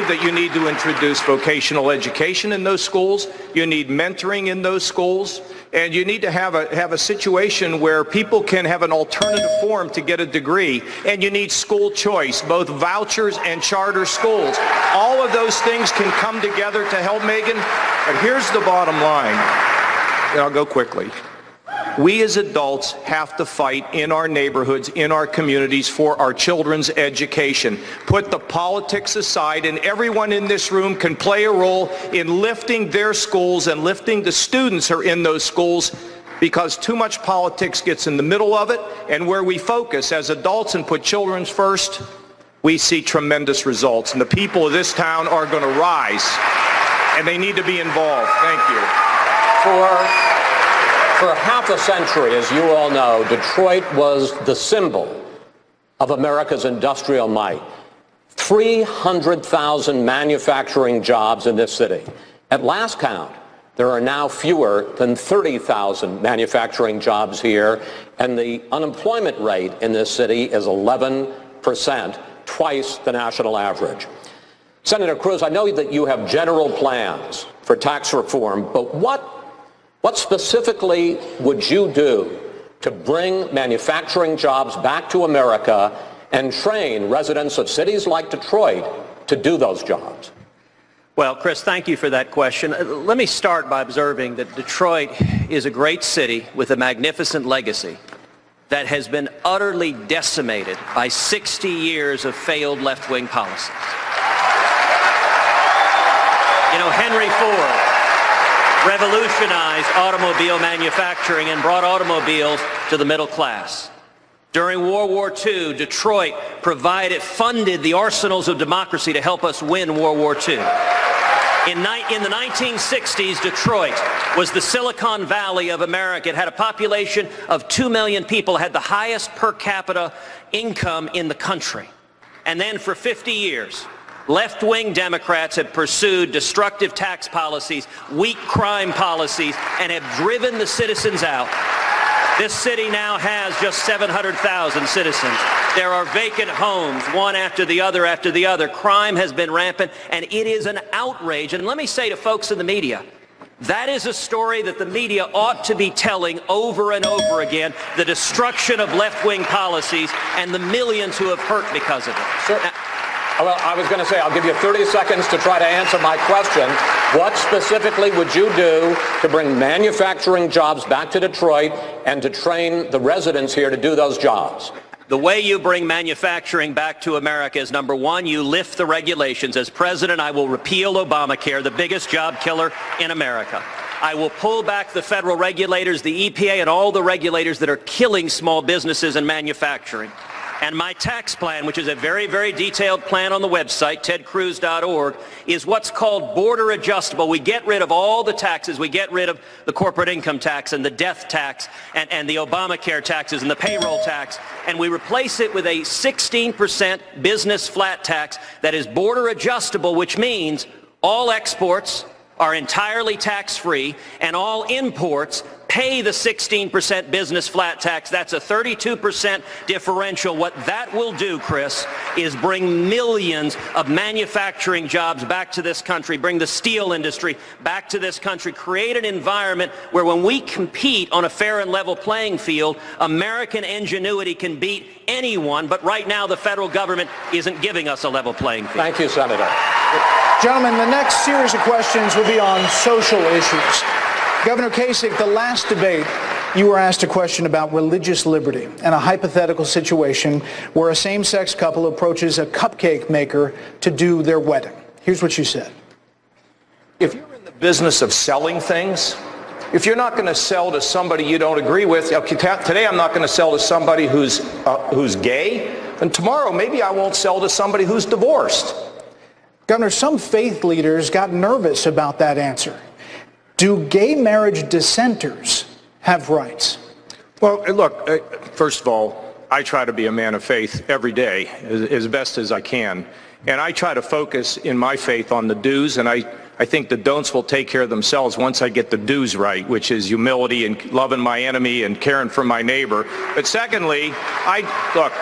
that you need to introduce vocational education in those schools. You need mentoring in those schools. And you need to have a situation where people can have an alternative form to get a degree. And you need school choice, both vouchers and charter schools. All of those things can come together to help, Megan. But here's the bottom line. And I'll go quickly. we as adults have to fight in our neighborhoods, in our communities, for our children's education. Put the politics aside, and everyone in this room can play a role in lifting their schools and lifting the students who are in those schools, because too much politics gets in the middle of it, and where we focus as adults and put children first, we see tremendous results. And the people of this town are going to rise, and they need to be involved. Thank you. For half a century, as you all know, Detroit was the symbol of America's industrial might. 300,000 manufacturing jobs in this city. At last count, there are now fewer than 30,000 manufacturing jobs here, and the unemployment rate in this city is 11%, twice the national average. Senator Cruz, I know that you have general plans for tax reform, but what specifically would you do to bring manufacturing jobs back to America and train residents of cities like Detroit to do those jobs? Well, Chris, thank you for that question. Let me start by observing that Detroit is a great city with a magnificent legacy that has been utterly decimated by 60 years of failed left-wing policies. You know, Henry Ford revolutionized automobile manufacturing and brought automobiles to the middle class. During World War II, Detroit funded the arsenals of democracy to help us win World War II. In the 1960s, Detroit was the Silicon Valley of America. It had a population of 2 million people, had the highest per capita income in the country. And then for 50 years, left-wing Democrats have pursued destructive tax policies, weak crime policies, and have driven the citizens out. This city now has just 700,000 citizens. There are vacant homes, one after the other after the other. Crime has been rampant, and it is an outrage. And let me say to folks in the media, that is a story that the media ought to be telling over and over again, the destruction of left-wing policies and the millions who have hurt because of it. Sure. Well, I was going to say, I'll give you 30 seconds to try to answer my question. What specifically would you do to bring manufacturing jobs back to Detroit and to train the residents here to do those jobs? The way you bring manufacturing back to America is, number one, you lift the regulations. As president, I will repeal Obamacare, the biggest job killer in America. I will pull back the federal regulators, the EPA, and all the regulators that are killing small businesses and manufacturing. And my tax plan, which is a very, very detailed plan on the website, tedcruz.org, is what's called border adjustable. We get rid of all the taxes. We get rid of the corporate income tax and the death tax and the Obamacare taxes and the payroll tax. And we replace it with a 16% business flat tax that is border adjustable, which means all exports are entirely tax-free and all imports pay the 16% business flat tax. That's a 32% differential. What that will do, Chris, is bring millions of manufacturing jobs back to this country, bring the steel industry back to this country, create an environment where when we compete on a fair and level playing field, American ingenuity can beat anyone, but right now the federal government isn't giving us a level playing field. Thank you, Senator. Gentlemen, the next series of questions will be on social issues. Governor Kasich, the last debate, you were asked a question about religious liberty and a hypothetical situation where a same-sex couple approaches a cupcake maker to do their wedding. Here's what you said. If you're in the business of selling things, if you're not going to sell to somebody you don't agree with, okay, today I'm not going to sell to somebody who's gay, and tomorrow maybe I won't sell to somebody who's divorced. Governor, some faith leaders got nervous about that answer. Do gay marriage dissenters have rights? Well, look, first of all, I try to be a man of faith every day as best as I can. And I try to focus in my faith on the do's, and I think the don'ts will take care of themselves once I get the do's right, which is humility and loving my enemy and caring for my neighbor. But secondly, look,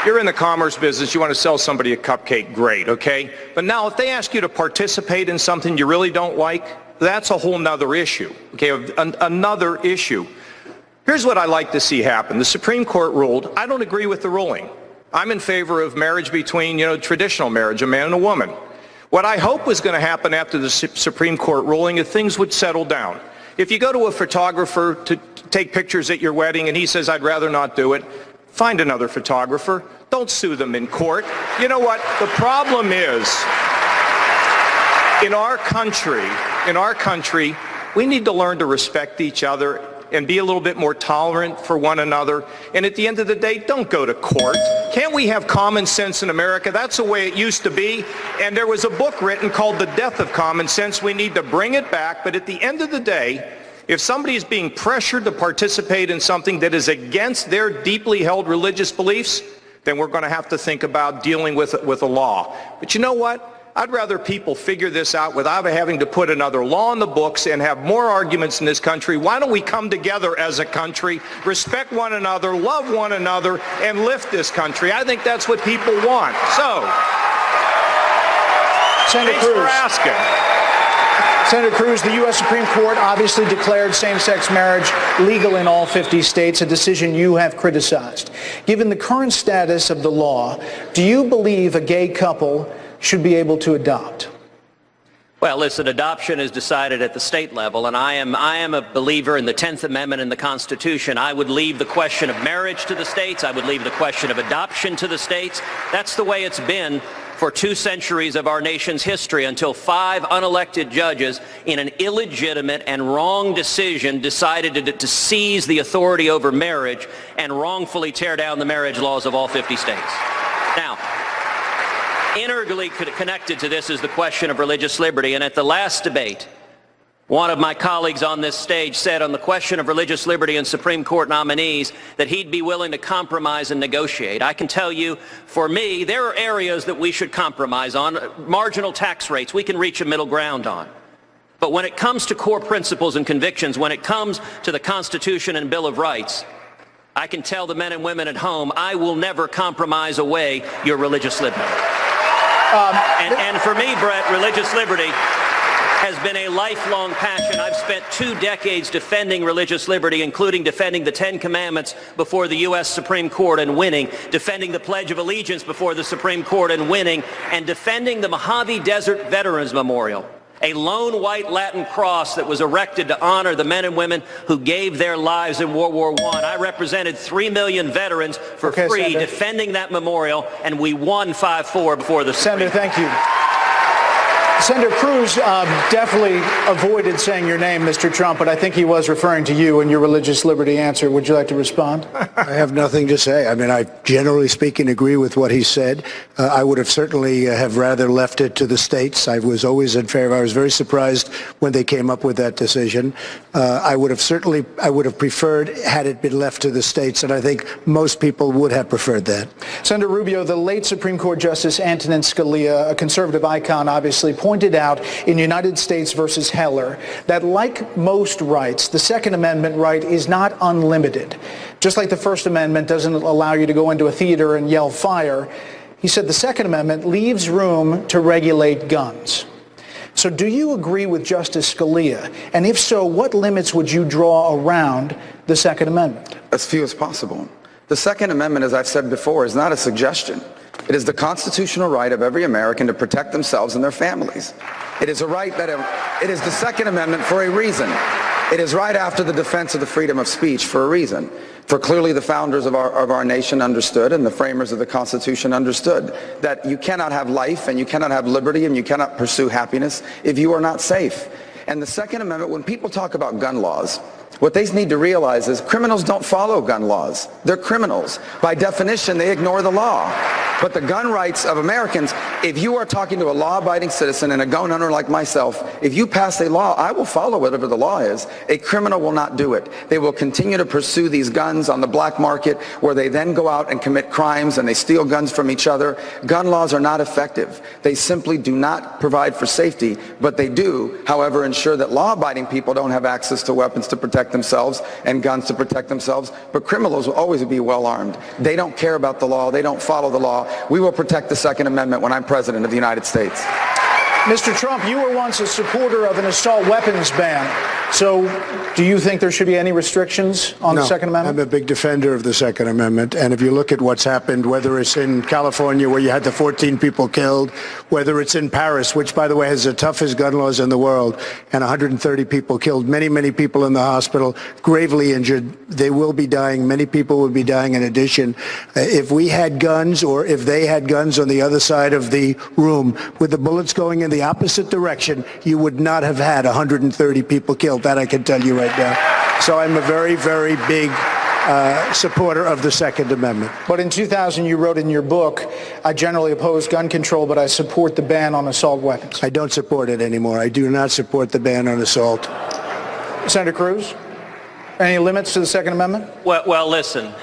you're in the commerce business, you want to sell somebody a cupcake, great, okay? But now if they ask you to participate in something you really don't like, that's a whole nother issue, okay? Another issue. Here's what I like to see happen. The Supreme Court ruled, I don't agree with the ruling. I'm in favor of marriage between, traditional marriage, a man and a woman. What I hope was going to happen after the Supreme Court ruling is things would settle down. If you go to a photographer take pictures at your wedding and he says, I'd rather not do it, find another photographer. Don't sue them in court. You know what? The problem is, in our country, we need to learn to respect each other and be a little bit more tolerant for one another. And at the end of the day, don't go to court. Can't we have common sense in America? That's the way it used to be. And there was a book written called The Death of Common Sense. We need to bring it back. But at the end of the day, if somebody is being pressured to participate in something that is against their deeply held religious beliefs, then we're going to have to think about dealing with a law. But you know what? I'd rather people figure this out without having to put another law in the books and have more arguments in this country. Why don't we come together as a country, respect one another, love one another, and lift this country? I think that's what people want. So, Senator thanks Cruz. for asking. Senator Cruz, the U.S. Supreme Court obviously declared same-sex marriage legal in all 50 states, a decision you have criticized. Given the current status of the law, do you believe a gay couple should be able to adopt? Well, listen, adoption is decided at the state level, and I am a believer in the 10th Amendment in the Constitution. I would leave the question of marriage to the states. I would leave the question of adoption to the states. That's the way it's been for 2 centuries of our nation's history, until 5 unelected judges in an illegitimate and wrong decision decided to seize the authority over marriage and wrongfully tear down the marriage laws of all 50 states. Now, integrally connected to this is the question of religious liberty. And at the last debate, one of my colleagues on this stage said on the question of religious liberty and Supreme Court nominees that he'd be willing to compromise and negotiate. I can tell you, for me, there are areas that we should compromise on. Marginal tax rates, we can reach a middle ground on. But when it comes to core principles and convictions, when it comes to the Constitution and Bill of Rights, I can tell the men and women at home, I will never compromise away your religious liberty. And for me, Brett, religious liberty has been a lifelong passion. I've spent 2 decades defending religious liberty, including defending the 10 Commandments before the U.S. Supreme Court and winning, defending the Pledge of Allegiance before the Supreme Court and winning, and defending the Mojave Desert Veterans Memorial, a lone white Latin cross that was erected to honor the men and women who gave their lives in World War I. I represented 3 million veterans for free, Senator, defending that memorial, and we won 5-4 before the Senator, Supreme thank you. Senator Cruz definitely avoided saying your name, Mr. Trump, but I think he was referring to you and your religious liberty answer. Would you like to respond? I have nothing to say. I mean, I generally speaking agree with what he said. I would have certainly have rather left it to the states. I was always in favor. I was very surprised when they came up with that decision. I would have preferred had it been left to the states, and I think most people would have preferred that. Senator Rubio, the late Supreme Court Justice Antonin Scalia, a conservative icon, obviously pointed out in United States versus Heller that, like most rights, the Second Amendment right is not unlimited. Just like the First Amendment doesn't allow you to go into a theater and yell fire, he said the Second Amendment leaves room to regulate guns. So do you agree with Justice Scalia? And if so, what limits would you draw around the Second Amendment? As few as possible. The Second Amendment, as I've said before, is not a suggestion. It is the constitutional right of every American to protect themselves and their families. It is a right that it is the Second Amendment for a reason. It is right after the defense of the freedom of speech for a reason. For clearly the founders of our nation understood, and the framers of the Constitution understood, that you cannot have life and you cannot have liberty and you cannot pursue happiness if you are not safe. And the Second Amendment, when people talk about gun laws, what they need to realize is criminals don't follow gun laws. They're criminals. By definition, they ignore the law. But the gun rights of Americans, if you are talking to a law-abiding citizen and a gun owner like myself, if you pass a law, I will follow whatever the law is. A criminal will not do it. They will continue to pursue these guns on the black market, where they then go out and commit crimes and they steal guns from each other. Gun laws are not effective. They simply do not provide for safety, but they do, however, ensure that law-abiding people don't have access to weapons to protect themselves and guns to protect themselves. But criminals will always be well armed. They don't care about the law. They don't follow the law. We will protect the Second Amendment when I'm President of the United States. Mr. Trump, you were once a supporter of an assault weapons ban. So do you think there should be any restrictions on the Second Amendment? I'm a big defender of the Second Amendment. And if you look at what's happened, whether it's in California where you had the 14 people killed, whether it's in Paris, which, by the way, has the toughest gun laws in the world, and 130 people killed, many, many people in the hospital, gravely injured. They will be dying. Many people will be dying in addition. If we had guns or if they had guns on the other side of the room with the bullets going in the opposite direction, you would not have had 130 people killed. That I can tell you right now. So I'm a very, very big supporter of the Second Amendment. But in 2000, you wrote in your book, I generally oppose gun control, but I support the ban on assault weapons. I don't support it anymore. I do not support the ban on assault. Senator Cruz, any limits to the Second Amendment? Well, listen.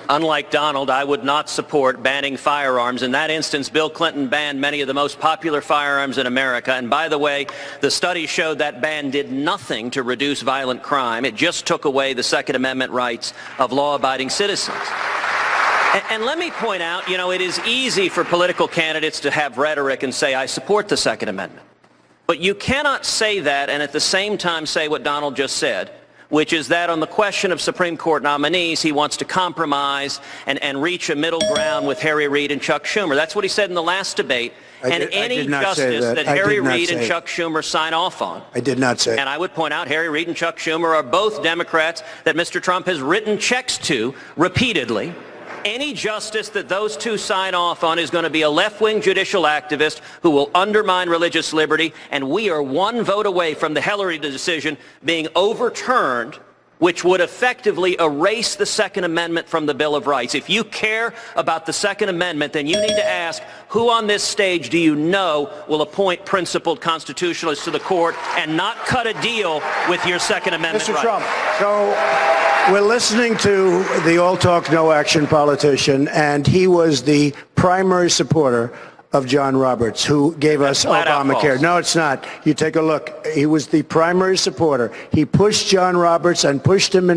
Unlike Donald, I would not support banning firearms. In that instance, Bill Clinton banned many of the most popular firearms in America. And by the way, the study showed that ban did nothing to reduce violent crime. It just took away the Second Amendment rights of law-abiding citizens. And let me point out, you know, it is easy for political candidates to have rhetoric and say, I support the Second Amendment. But you cannot say that and at the same time say what Donald just said, which is that on the question of Supreme Court nominees, he wants to compromise and reach a middle ground with Harry Reid and Chuck Schumer. That's what he said in the last debate. Any justice that Harry Reid and Chuck Schumer sign off on. I did not say. And I would point out Harry Reid and Chuck Schumer are both Democrats that Mr. Trump has written checks to repeatedly. Any justice that those two sign off on is going to be a left-wing judicial activist who will undermine religious liberty, and we are one vote away from the Hillary decision being overturned, which would effectively erase the Second Amendment from the Bill of Rights. If you care about the Second Amendment, then you need to ask, who on this stage do you know will appoint principled constitutionalists to the court and not cut a deal with your Second Amendment rights? Mr. Trump, so we're listening to the all-talk, no-action politician, and he was the primary supporter of John Roberts, who gave us Obamacare. No, it's not. You take a look. He was the primary supporter. He pushed John Roberts and pushed him,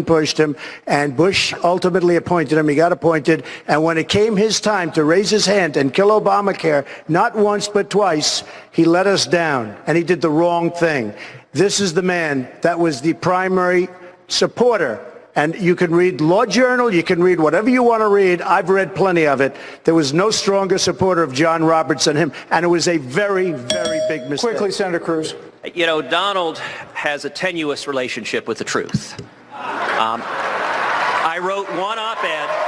and Bush ultimately appointed him. He got appointed, and when it came his time to raise his hand and kill Obamacare, not once but twice, he let us down, and he did the wrong thing. This is the man that was the primary supporter. And you can read Law Journal, you can read whatever you want to read. I've read plenty of it. There was no stronger supporter of John Roberts than him, and it was a very, very big mistake. Quickly, Senator Cruz. You know, Donald has a tenuous relationship with the truth. I wrote one op-ed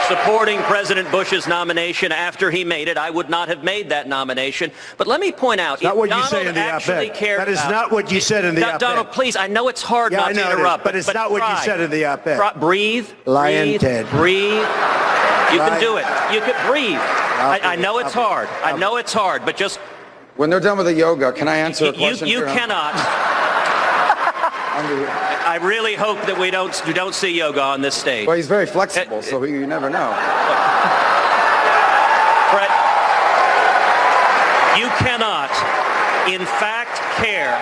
supporting President Bush's nomination after he made it. I would not have made that nomination. But let me point out, not what you say in the op-ed. That is not what you said in the op-ed. Donald, please, I know it's hard not to interrupt. But it's not what you said in the op-ed. Breathe. Lion Ted. Breathe. You can do it. You can breathe. I know it's hard. I know it's hard, but just... When they're done with the yoga, can I answer a question? You cannot. I really hope that we don't see yoga on this stage. Well, he's very flexible, so you never know. Brett, you cannot, in fact, care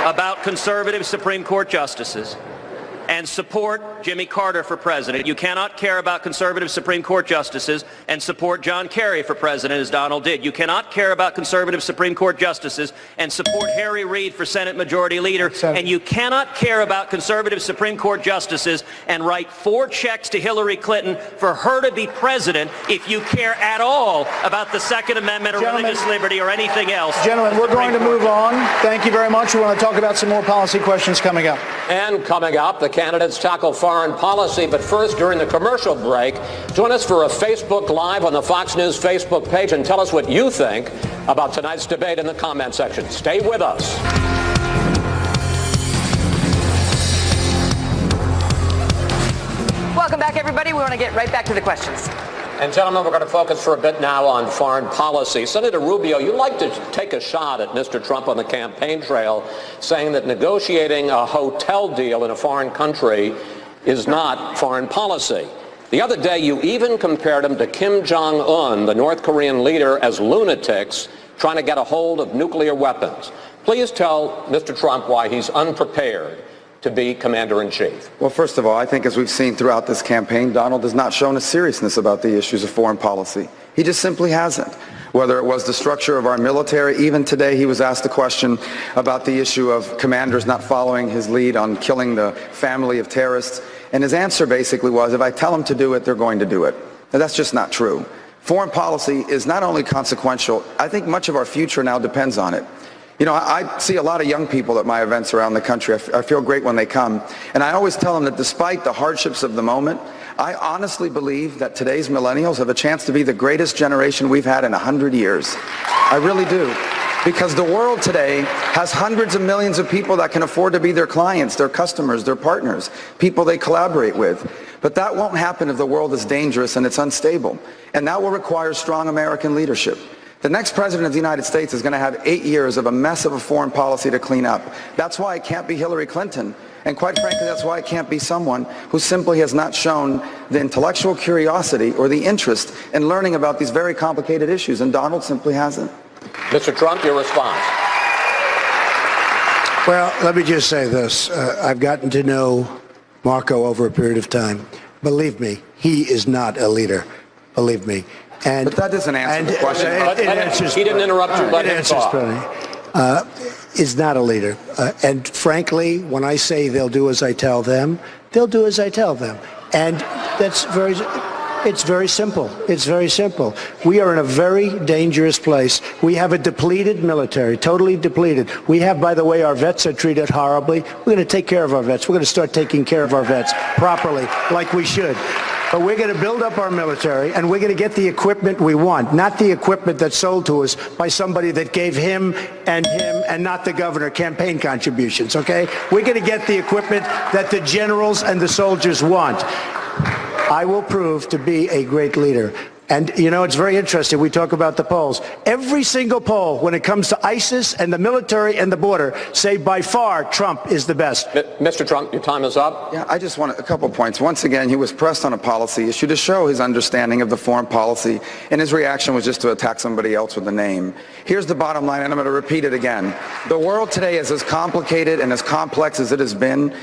about conservative Supreme Court justices and support Jimmy Carter for president. You cannot care about conservative Supreme Court justices and support John Kerry for president, as Donald did. You cannot care about conservative Supreme Court justices and support Harry Reid for Senate Majority Leader. And you cannot care about conservative Supreme Court justices and write 4 checks to Hillary Clinton for her to be president if you care at all about the Second Amendment or religious liberty or anything else. Gentlemen, we're going to move on. Thank you very much. We want to talk about some more policy questions coming up. And coming up, the candidates tackle foreign policy. But first, during the commercial break, join us for a Facebook Live on the Fox News Facebook page and tell us what you think about tonight's debate in the comment section. Stay with us. Welcome back, everybody. We want to get right back to the questions. And gentlemen, we're going to focus for a bit now on foreign policy. Senator Rubio, you like to take a shot at Mr. Trump on the campaign trail, saying that negotiating a hotel deal in a foreign country is not foreign policy. The other day, you even compared him to Kim Jong-un, the North Korean leader, as lunatics trying to get a hold of nuclear weapons. Please tell Mr. Trump why he's unprepared to be commander-in-chief. Well, first of all, I think as we've seen throughout this campaign, Donald has not shown a seriousness about the issues of foreign policy. He just simply hasn't. whether it was the structure of our military. Even today he was asked a question about the issue of commanders not following his lead on killing the family of terrorists. And his answer basically was, if I tell them to do it, they're going to do it. Now, that's just not true. Foreign policy is not only consequential, I think much of our future now depends on it. You know, I see a lot of young people at my events around the country. I feel great when they come. And I always tell them that despite the hardships of the moment, I honestly believe that today's millennials have a chance to be the greatest generation we've had in 100 years. I really do. Because the world today has hundreds of millions of people that can afford to be their clients, their customers, their partners, people they collaborate with. But that won't happen if the world is dangerous and it's unstable. And that will require strong American leadership. The next president of the United States is going to have 8 years of a mess of a foreign policy to clean up. That's why it can't be Hillary Clinton. And quite frankly, that's why it can't be someone who simply has not shown the intellectual curiosity or the interest in learning about these very complicated issues. And Donald simply hasn't. Mr. Trump, your response. Well, let me just say this. I've gotten to know Marco over a period of time. Believe me, he is not a leader. Believe me. And, but that doesn't answer the question. He didn't interrupt you, but it talk. Is not a leader. And frankly, when I say they'll do as I tell them, they'll do as I tell them. And that's it's very simple. It's very simple. We are in a very dangerous place. We have a depleted military, totally depleted. We have, by the way, our vets are treated horribly. We're going to take care of our vets. We're going to start taking care of our vets properly, like we should. But we're going to build up our military, and we're going to get the equipment we want, not the equipment that's sold to us by somebody that gave him and not the governor campaign contributions, okay? We're going to get the equipment that the generals and the soldiers want. I will prove to be a great leader. And, you know, it's very interesting. We talk about the polls. Every single poll, when it comes to ISIS and the military and the border, say by far Trump is the best. Mr. Trump, your time is up. Yeah, I just want a couple points. Once again, he was pressed on a policy issue to show his understanding of the foreign policy, and his reaction was just to attack somebody else with a name. Here's the bottom line, and I'm going to repeat it again. The world today is as complicated and as complex as it has been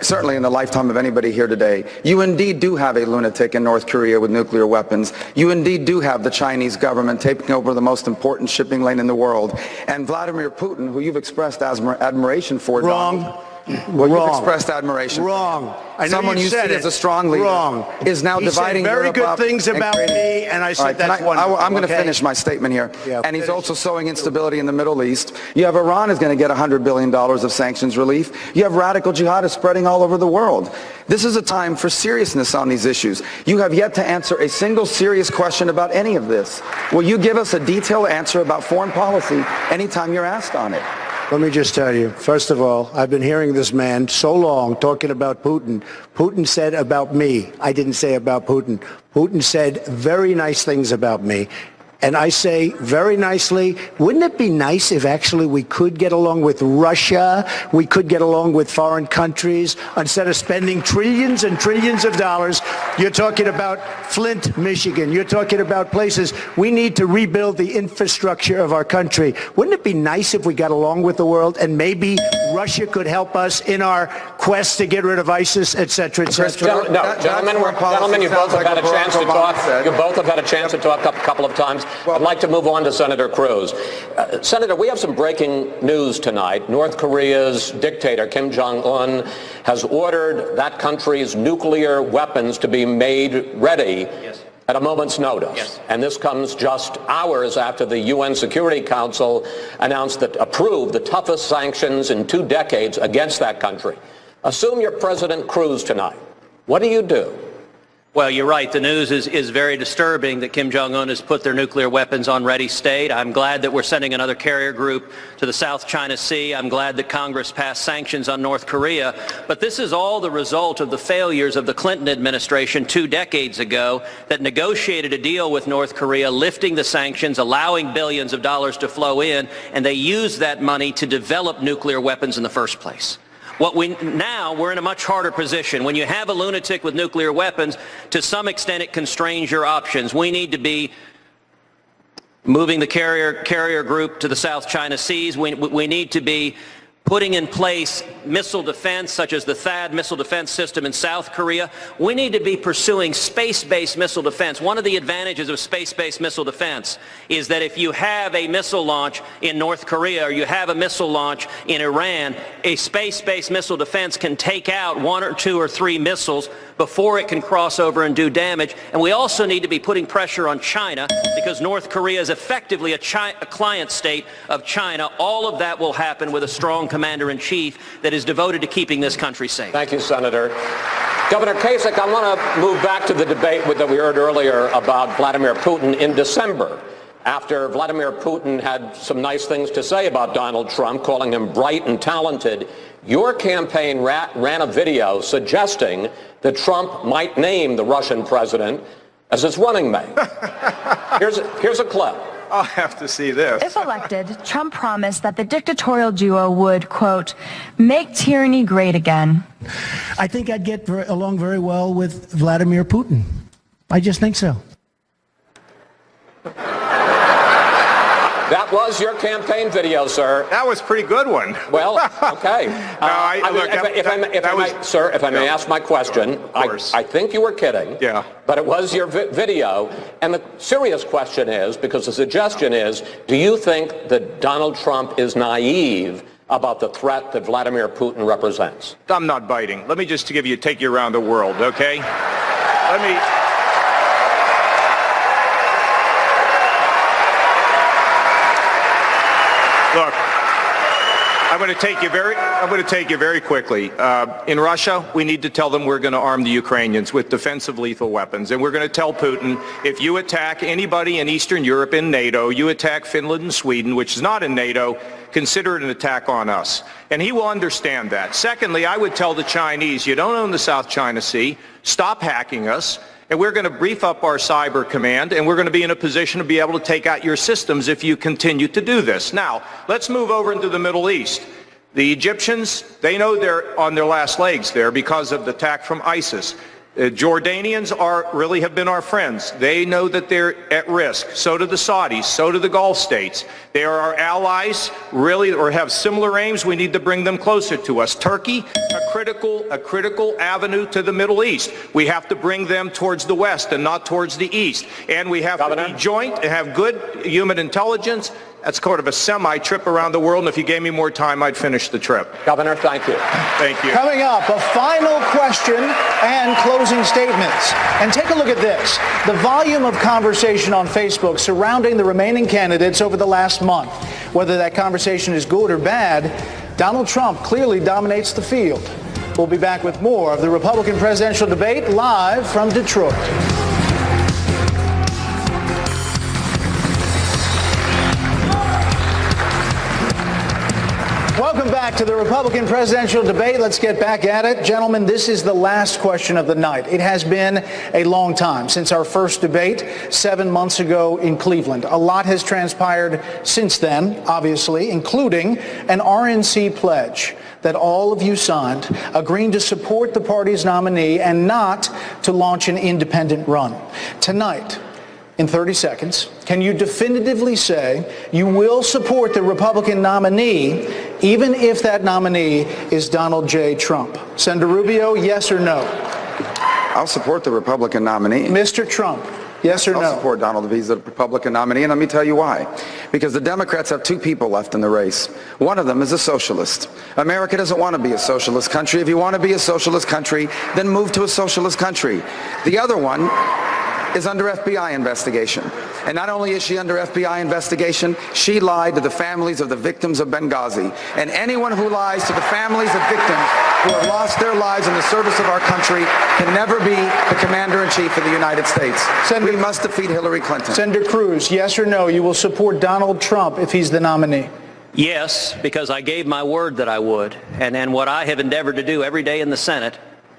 certainly in the lifetime of anybody here today. You indeed do have a lunatic in North Korea with nuclear weapons. You indeed do have the Chinese government taking over the most important shipping lane in the world. And Vladimir Putin, who you've expressed admiration for, Wrong. Donald, well, Wrong. You've expressed admiration. Wrong. I know Someone you see as a strong leader. Wrong. Is now he dividing said very Europe good up things about me, and I said right, that's wonderful. I'm going to okay? finish my statement here. Yeah, and he's also sowing instability in the Middle East. You have Iran is going to get $100 billion of sanctions relief. You have radical jihadists spreading all over the world. This is a time for seriousness on these issues. You have yet to answer a single serious question about any of this. Will you give us a detailed answer about foreign policy anytime you're asked on it? Let me just tell you, first of all, I've been hearing this man so long talking about Putin. Putin said about me. I didn't say about Putin. Putin said very nice things about me. And I say very nicely, wouldn't it be nice if actually we could get along with Russia, we could get along with foreign countries, instead of spending trillions and trillions of dollars? You're talking about Flint, Michigan. You're talking about places. We need to rebuild the infrastructure of our country. Wouldn't it be nice if we got along with the world, and maybe Russia could help us in our quest to get rid of ISIS, et cetera, et cetera? Gentlemen, you both have had a chance to talk. You both have had a chance to talk a couple of times. I'd like to move on to Senator Cruz. Senator, we have some breaking news tonight. North Korea's dictator, Kim Jong-un, has ordered that country's nuclear weapons to be made ready at a moment's notice. Yes. And this comes just hours after the UN Security Council approved the toughest sanctions in 2 decades against that country. Assume you're President Cruz tonight. What do you do? Well, you're right. The news is very disturbing that Kim Jong-un has put their nuclear weapons on ready state. I'm glad that we're sending another carrier group to the South China Sea. I'm glad that Congress passed sanctions on North Korea. But this is all the result of the failures of the Clinton administration 2 decades ago that negotiated a deal with North Korea, lifting the sanctions, allowing billions of dollars to flow in, and they used that money to develop nuclear weapons in the first place. Now we're in a much harder position. When you have a lunatic with nuclear weapons, to some extent it constrains your options. We need to be moving the carrier group to the South China Seas. We need to be putting in place missile defense, such as the THAAD missile defense system in South Korea. We need to be pursuing space-based missile defense. One of the advantages of space-based missile defense is that if you have a missile launch in North Korea or you have a missile launch in Iran, a space-based missile defense can take out 1 or 2 or 3 missiles before it can cross over and do damage. And we also need to be putting pressure on China, because North Korea is effectively a client state of China. All of that will happen with a strong commander-in-chief that is devoted to keeping this country safe. Thank you, Senator. Governor Kasich, I want to move back to the debate that we heard earlier about Vladimir Putin in December, after Vladimir Putin had some nice things to say about Donald Trump, calling him bright and talented. Your campaign ran a video suggesting that Trump might name the Russian president as his running mate. Here's a clip. I'll have to see this. If elected, Trump promised that the dictatorial duo would, quote, make tyranny great again. I think I'd get along very well with Vladimir Putin. I just think so. That was your campaign video, sir. That was a pretty good one. Well, okay. If I may ask my question, I think you were kidding. Yeah. But it was your video. And the serious question is, because the suggestion is, do you think that Donald Trump is naive about the threat that Vladimir Putin represents? I'm not biting. Let me just take you around the world, okay? Look, I'm going to take you very quickly. In Russia, we need to tell them we're going to arm the Ukrainians with defensive lethal weapons. And we're going to tell Putin, if you attack anybody in Eastern Europe in NATO, you attack Finland and Sweden, which is not in NATO, consider it an attack on us. And he will understand that. Secondly, I would tell the Chinese, you don't own the South China Sea. Stop hacking us. And we're going to brief up our cyber command, and we're going to be in a position to be able to take out your systems if you continue to do this. Now, let's move over into the Middle East. The Egyptians, they know they're on their last legs there because of the attack from ISIS. Jordanians really have been our friends. They know that they're at risk. So do the Saudis. So do the Gulf states. They are our allies, really, or have similar aims. We need to bring them closer to us. Turkey, a critical avenue to the Middle East. We have to bring them towards the West and not towards the East. And we have to be joint and have good human intelligence. That's sort of a semi-trip around the world, and if you gave me more time, I'd finish the trip. Governor, thank you. Thank you. Coming up, a final question and closing statements. And take a look at this. The volume of conversation on Facebook surrounding the remaining candidates over the last month. Whether that conversation is good or bad, Donald Trump clearly dominates the field. We'll be back with more of the Republican presidential debate live from Detroit. Welcome back to the Republican presidential debate. Let's get back at it. Gentlemen, this is the last question of the night. It has been a long time since our first debate 7 months ago in Cleveland. A lot has transpired since then, obviously, including an RNC pledge that all of you signed, agreeing to support the party's nominee and not to launch an independent run. Tonight, in 30 seconds, can you definitively say you will support the Republican nominee even if that nominee is Donald J. Trump? Senator Rubio, yes or no? I'll support the Republican nominee. Mr. Trump, yes or no? I'll support Donald if he's the Republican nominee, and let me tell you why. Because the Democrats have 2 people left in the race. One of them is a socialist. America doesn't want to be a socialist country. If you want to be a socialist country, then move to a socialist country. The other one is under FBI investigation. And not only is she under FBI investigation, she lied to the families of the victims of Benghazi. And anyone who lies to the families of victims who have lost their lives in the service of our country can never be the commander-in-chief of the United States. We must defeat Hillary Clinton. Senator Cruz, yes or no, you will support Donald Trump if he's the nominee? Yes, because I gave my word that I would. And what I have endeavored to do every day in the Senate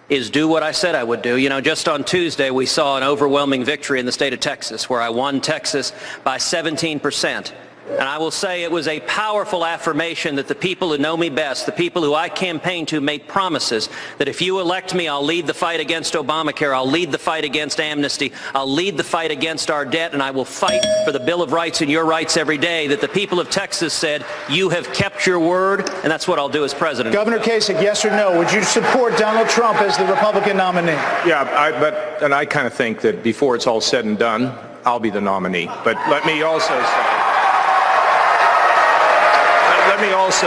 is do what I said I would do. You know, just on Tuesday, we saw an overwhelming victory in the state of Texas, where I won Texas by 17%. And I will say it was a powerful affirmation that the people who know me best, the people who I campaigned to, made promises that if you elect me, I'll lead the fight against Obamacare, I'll lead the fight against amnesty, I'll lead the fight against our debt, and I will fight for the Bill of Rights and your rights every day, that the people of Texas said, you have kept your word, and that's what I'll do as president. Governor Kasich, yes or no, would you support Donald Trump as the Republican nominee? Yeah, and I kind of think that before it's all said and done, I'll be the nominee. But let me also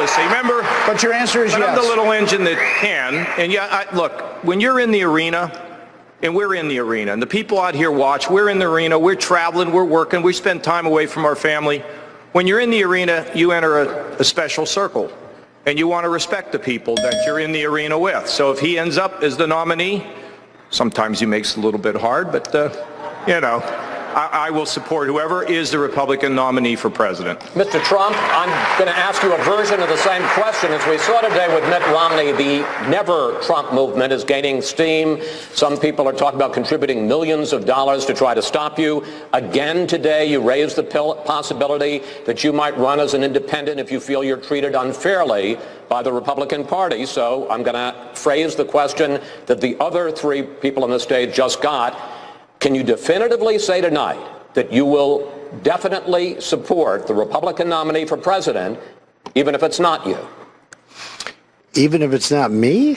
say, remember, but your answer is yes. I'm the little engine that can. And yeah, look, when you're in the arena, and we're in the arena, and the people out here watch, we're in the arena, we're traveling, we're working, we spend time away from our family. When you're in the arena, you enter a special circle, and you want to respect the people that you're in the arena with. So if he ends up as the nominee, sometimes he makes it a little bit hard, but, you know, I will support whoever is the Republican nominee for president. Mr. Trump, I'm going to ask you a version of the same question. As we saw today with Mitt Romney, the Never Trump movement is gaining steam. Some people are talking about contributing millions of dollars to try to stop you. Again today, you raised the possibility that you might run as an independent if you feel you're treated unfairly by the Republican Party. So I'm going to phrase the question that the other three people on the stage just got. Can you definitively say tonight that you will definitely support the Republican nominee for president, even if it's not you? Even if it's not me?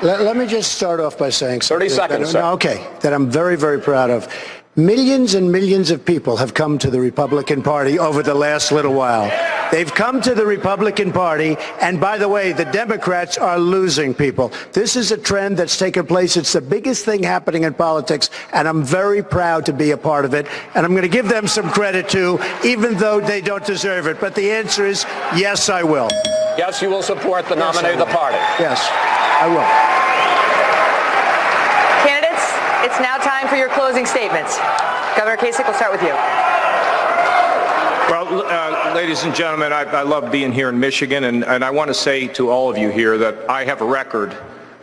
Let me just start off by saying something. 30 seconds, sir. Okay, that I'm very, very proud of. Millions and millions of people have come to the Republican Party over the last little while. They've come to the Republican Party, and by the way, the Democrats are losing people. This is a trend that's taken place. It's the biggest thing happening in politics, and I'm very proud to be a part of it. And I'm going to give them some credit, too, even though they don't deserve it. But the answer is, yes, I will. Yes, you will support the nominee of the party. Yes, I will. Candidates, it's now time for your closing statements. Governor Kasich, we'll start with you. Well, ladies and gentlemen, I love being here in Michigan, and I want to say to all of you here that I have a record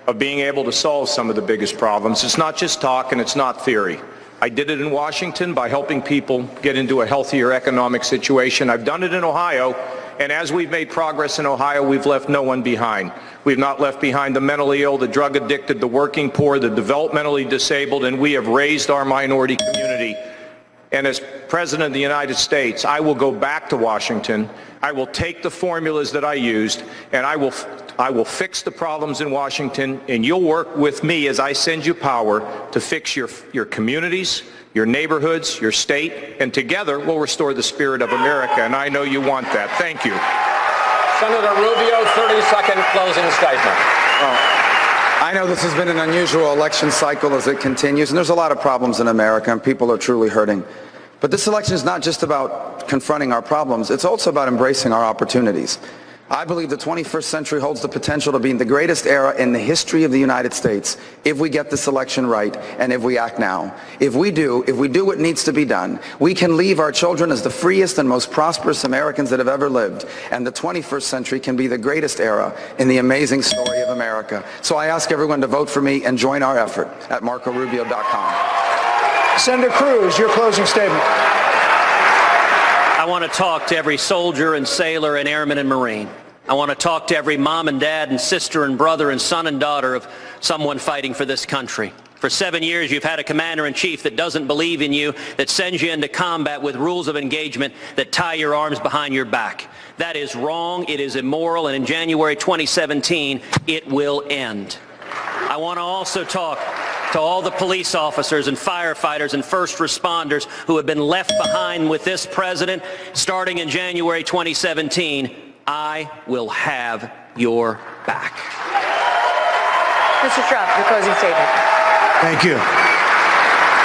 of being able to solve some of the biggest problems. It's not just talk and it's not theory. I did it in Washington by helping people get into a healthier economic situation. I've done it in Ohio, and as we've made progress in Ohio, we've left no one behind. We've not left behind the mentally ill, the drug addicted, the working poor, the developmentally disabled, and we have raised our minority community. And as President of the United States, I will go back to Washington. I will take the formulas that I used, and I will fix the problems in Washington, and you'll work with me as I send you power to fix your communities, your neighborhoods, your state, and together we'll restore the spirit of America, and I know you want that. Thank you. Senator Rubio, 30-second closing statement. I know this has been an unusual election cycle as it continues, and there's a lot of problems in America, and people are truly hurting. But this election is not just about confronting our problems, it's also about embracing our opportunities. I believe the 21st century holds the potential to be the greatest era in the history of the United States if we get this election right and if we act now. If we do what needs to be done, we can leave our children as the freest and most prosperous Americans that have ever lived. And the 21st century can be the greatest era in the amazing story of America. So I ask everyone to vote for me and join our effort at marcorubio.com. Senator Cruz, your closing statement. I want to talk to every soldier and sailor and airman and Marine. I want to talk to every mom and dad and sister and brother and son and daughter of someone fighting for this country. For 7 years, you've had a commander-in-chief that doesn't believe in you, that sends you into combat with rules of engagement that tie your arms behind your back. That is wrong, it is immoral, and in January 2017, it will end. I want to also talk to all the police officers and firefighters and first responders who have been left behind with this president starting in January 2017. I will have your back. Mr. Trump, your closing statement. Thank you.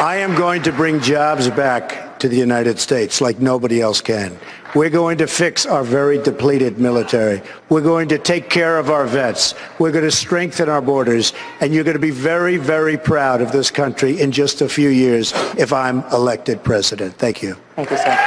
I am going to bring jobs back to the United States like nobody else can. We're going to fix our very depleted military. We're going to take care of our vets. We're going to strengthen our borders. And you're going to be very, very proud of this country in just a few years if I'm elected president. Thank you. Thank you, sir.